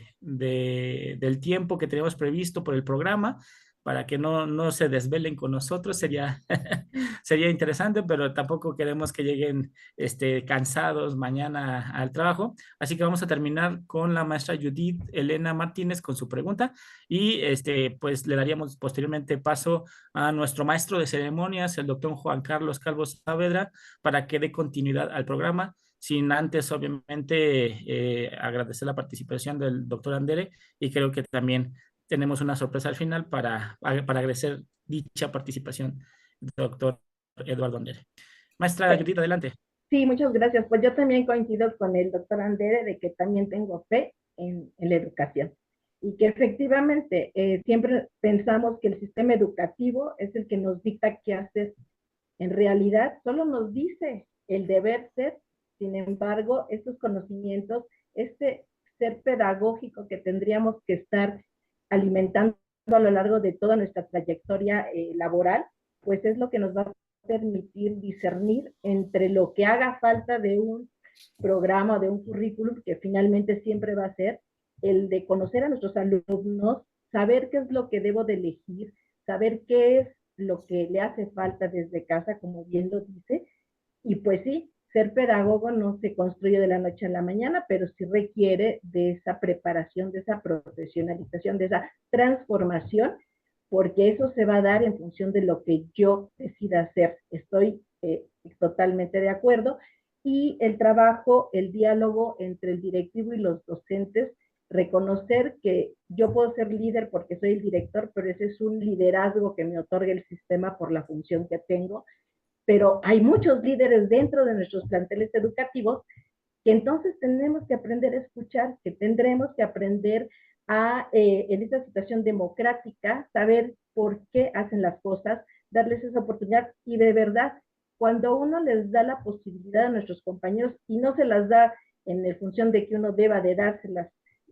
tiempo que teníamos previsto por el programa. para que no se desvelen con nosotros. Sería interesante, pero tampoco queremos que lleguen cansados mañana al trabajo. Así que vamos a terminar con la maestra Judith Elena Martínez con su pregunta y pues le daríamos posteriormente paso a nuestro maestro de ceremonias, el doctor Juan Carlos Calvo Saavedra, para que dé continuidad al programa, sin antes, obviamente, agradecer la participación del doctor Andere, y creo que también tenemos una sorpresa al final para agradecer dicha participación, doctor Eduardo Andere. Maestra Judith, adelante. Sí, muchas gracias. Pues yo también coincido con el doctor Andere de que también tengo fe en la educación y que efectivamente siempre pensamos que el sistema educativo es el que nos dicta qué hacer. En realidad, solo nos dice el deber ser. Sin embargo, estos conocimientos, este ser pedagógico que tendríamos que estar alimentando a lo largo de toda nuestra trayectoria laboral, pues es lo que nos va a permitir discernir entre lo que haga falta de un programa, de un currículum, que finalmente siempre va a ser el de conocer a nuestros alumnos, saber qué es lo que debo de elegir, saber qué es lo que le hace falta desde casa, como bien lo dice, y pues sí, ser pedagogo no se construye de la noche a la mañana, pero sí requiere de esa preparación, de esa profesionalización, de esa transformación, porque eso se va a dar en función de lo que yo decida hacer. Estoy totalmente de acuerdo. Y el trabajo, el diálogo entre el directivo y los docentes, reconocer que yo puedo ser líder porque soy el director, pero ese es un liderazgo que me otorga el sistema por la función que tengo. Pero hay muchos líderes dentro de nuestros planteles educativos que entonces tenemos que aprender a escuchar, que tendremos que aprender en esta situación democrática, saber por qué hacen las cosas, darles esa oportunidad y de verdad, cuando uno les da la posibilidad a nuestros compañeros y no se las da en función de que uno deba de dárselas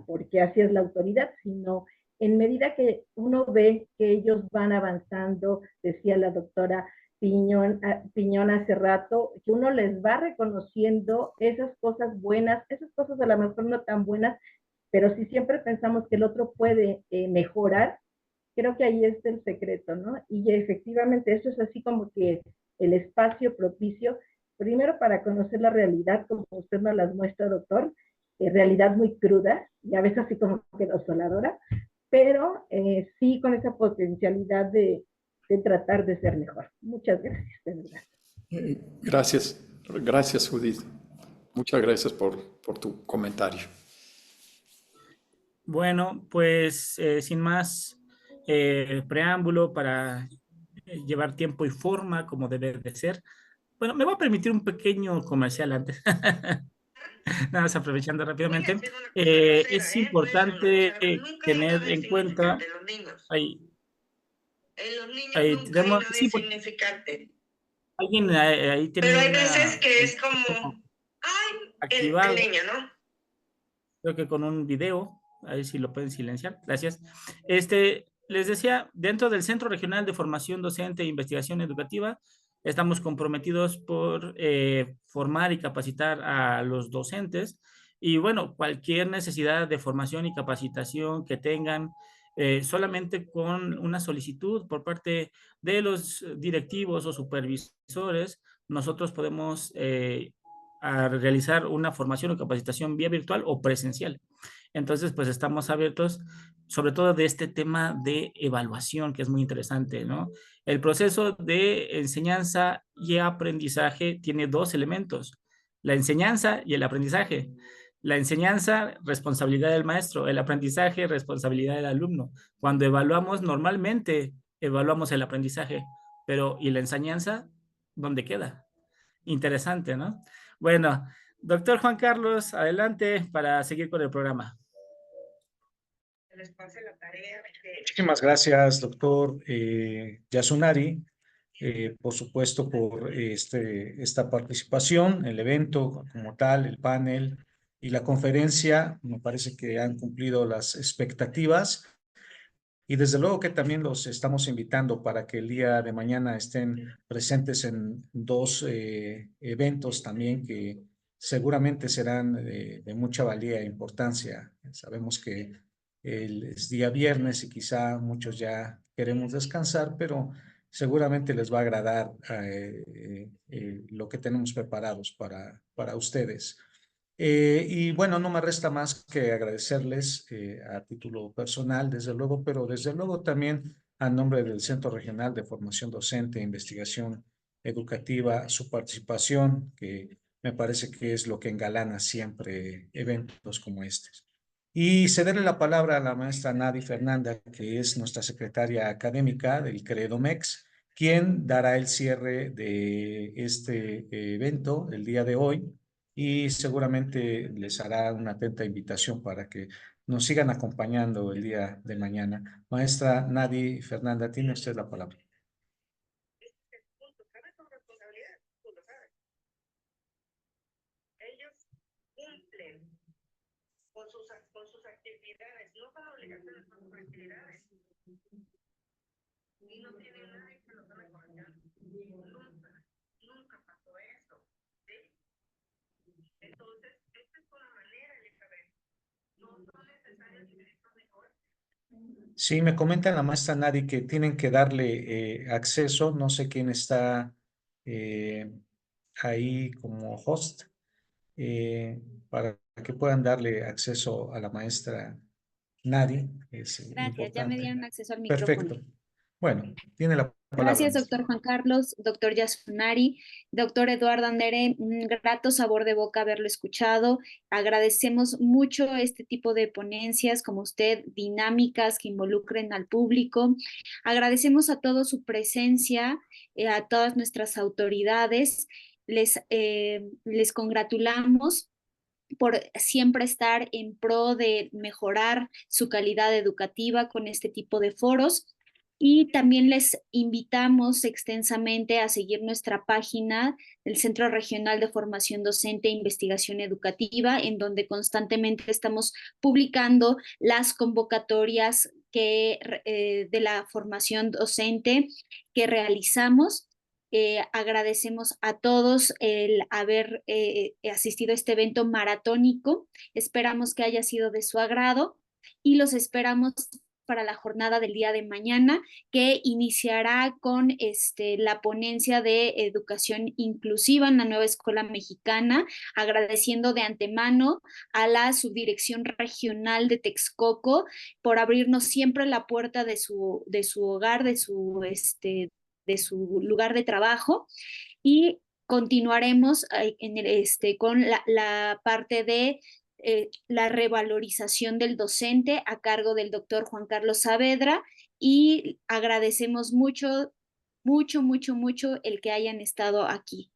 porque así es la autoridad, sino en medida que uno ve que ellos van avanzando, decía la doctora Piñón hace rato, que uno les va reconociendo esas cosas buenas, esas cosas a lo mejor no tan buenas, pero si siempre pensamos que el otro puede mejorar, creo que ahí está el secreto, ¿no? Y efectivamente eso es así como que el espacio propicio, primero para conocer la realidad, como usted nos las muestra, doctor, realidad muy cruda y a veces así como que desoladora, pero sí con esa potencialidad de tratar de ser mejor. Muchas gracias, de verdad. Gracias Judith. Muchas gracias por tu comentario. Bueno, pues sin más preámbulo para llevar tiempo y forma como debe de ser. Bueno, me voy a permitir un pequeño comercial antes. Nada más aprovechando rápidamente. Es importante tener en cuenta. Tenemos, sí, alguien ahí tiene. Pero hay veces que es como, activado. el niño, ¿no? Creo que con un video, a ver si lo pueden silenciar. Gracias. Les decía, dentro del Centro Regional de Formación Docente e Investigación Educativa, estamos comprometidos por formar y capacitar a los docentes. Y bueno, cualquier necesidad de formación y capacitación que tengan, solamente con una solicitud por parte de los directivos o supervisores, nosotros podemos a realizar una formación o capacitación vía virtual o presencial. Entonces, pues estamos abiertos, sobre todo de este tema de evaluación, que es muy interesante, ¿no? El proceso de enseñanza y aprendizaje tiene dos elementos, la enseñanza y el aprendizaje. La enseñanza, responsabilidad del maestro, el aprendizaje, responsabilidad del alumno. Cuando evaluamos, normalmente evaluamos el aprendizaje, pero ¿y la enseñanza? ¿Dónde queda? Interesante, ¿no? Bueno, doctor Juan Carlos, adelante para seguir con el programa. Muchísimas gracias, doctor Yasunari, por supuesto, por esta participación, el evento como tal, el panel y la conferencia. Me parece que han cumplido las expectativas. Y desde luego que también los estamos invitando para que el día de mañana estén presentes en dos eventos también que seguramente serán de mucha valía e importancia. Sabemos que es día viernes y quizá muchos ya queremos descansar, pero seguramente les va a agradar lo que tenemos preparados para ustedes. Y bueno, no me resta más que agradecerles a título personal, desde luego, pero desde luego también a nombre del Centro Regional de Formación Docente e Investigación Educativa, su participación, que me parece que es lo que engalana siempre eventos como estos. Y cederle la palabra a la maestra Nadi Fernanda, que es nuestra secretaria académica del CREDOMEX, quien dará el cierre de este evento el día de hoy y seguramente les hará una atenta invitación para que nos sigan acompañando el día de mañana. Maestra Nadi Fernanda, tiene usted la palabra. Ellos cumplen con sus actividades, no son obligaciones, son sus actividades. Y no tienen nadie que lo tome con nunca pasó eso, ¿sí? Entonces, esta es una manera de saber. No son necesarias directos mejor. Sí, me comenta la maestra Nadi que tienen que darle acceso, no sé quién está ahí como host, para que puedan darle acceso a la maestra Nadi. Es Gracias, ya me importante. dieron acceso al micrófono. Perfecto. Bueno, tiene la palabra. Gracias, maestra. doctor Juan Carlos, doctor Yasunari, doctor Eduardo Andere, un grato sabor de boca haberlo escuchado. Agradecemos mucho este tipo de ponencias, como usted, dinámicas que involucren al público. Agradecemos a todos su presencia, a todas nuestras autoridades. Les congratulamos por siempre estar en pro de mejorar su calidad educativa con este tipo de foros. Y también les invitamos extensamente a seguir nuestra página del Centro Regional de Formación Docente e Investigación Educativa, en donde constantemente estamos publicando las convocatorias de la formación docente que realizamos. Agradecemos a todos el haber asistido a este evento maratónico. Esperamos que haya sido de su agrado y los esperamos para la jornada del día de mañana, que iniciará con la ponencia de educación inclusiva en la nueva escuela mexicana, agradeciendo de antemano a la subdirección regional de Texcoco por abrirnos siempre la puerta de su hogar, de su lugar de trabajo, y continuaremos con la parte de la revalorización del docente a cargo del doctor Juan Carlos Saavedra, y agradecemos mucho el que hayan estado aquí.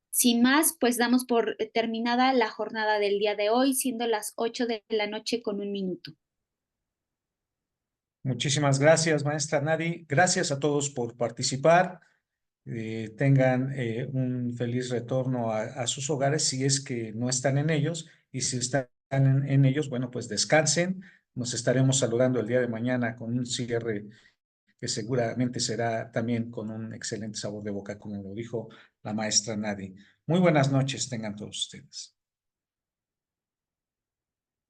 Sin más, pues damos por terminada la jornada del día de hoy, siendo las 8 de la noche con 1 minuto. Muchísimas gracias, maestra Nadi. Gracias a todos por participar. Tengan un feliz retorno a sus hogares si es que no están en ellos, y si están en ellos, bueno, pues descansen. Nos estaremos saludando el día de mañana con un cierre que seguramente será también con un excelente sabor de boca, como lo dijo la maestra Nadi. Muy buenas noches tengan todos ustedes.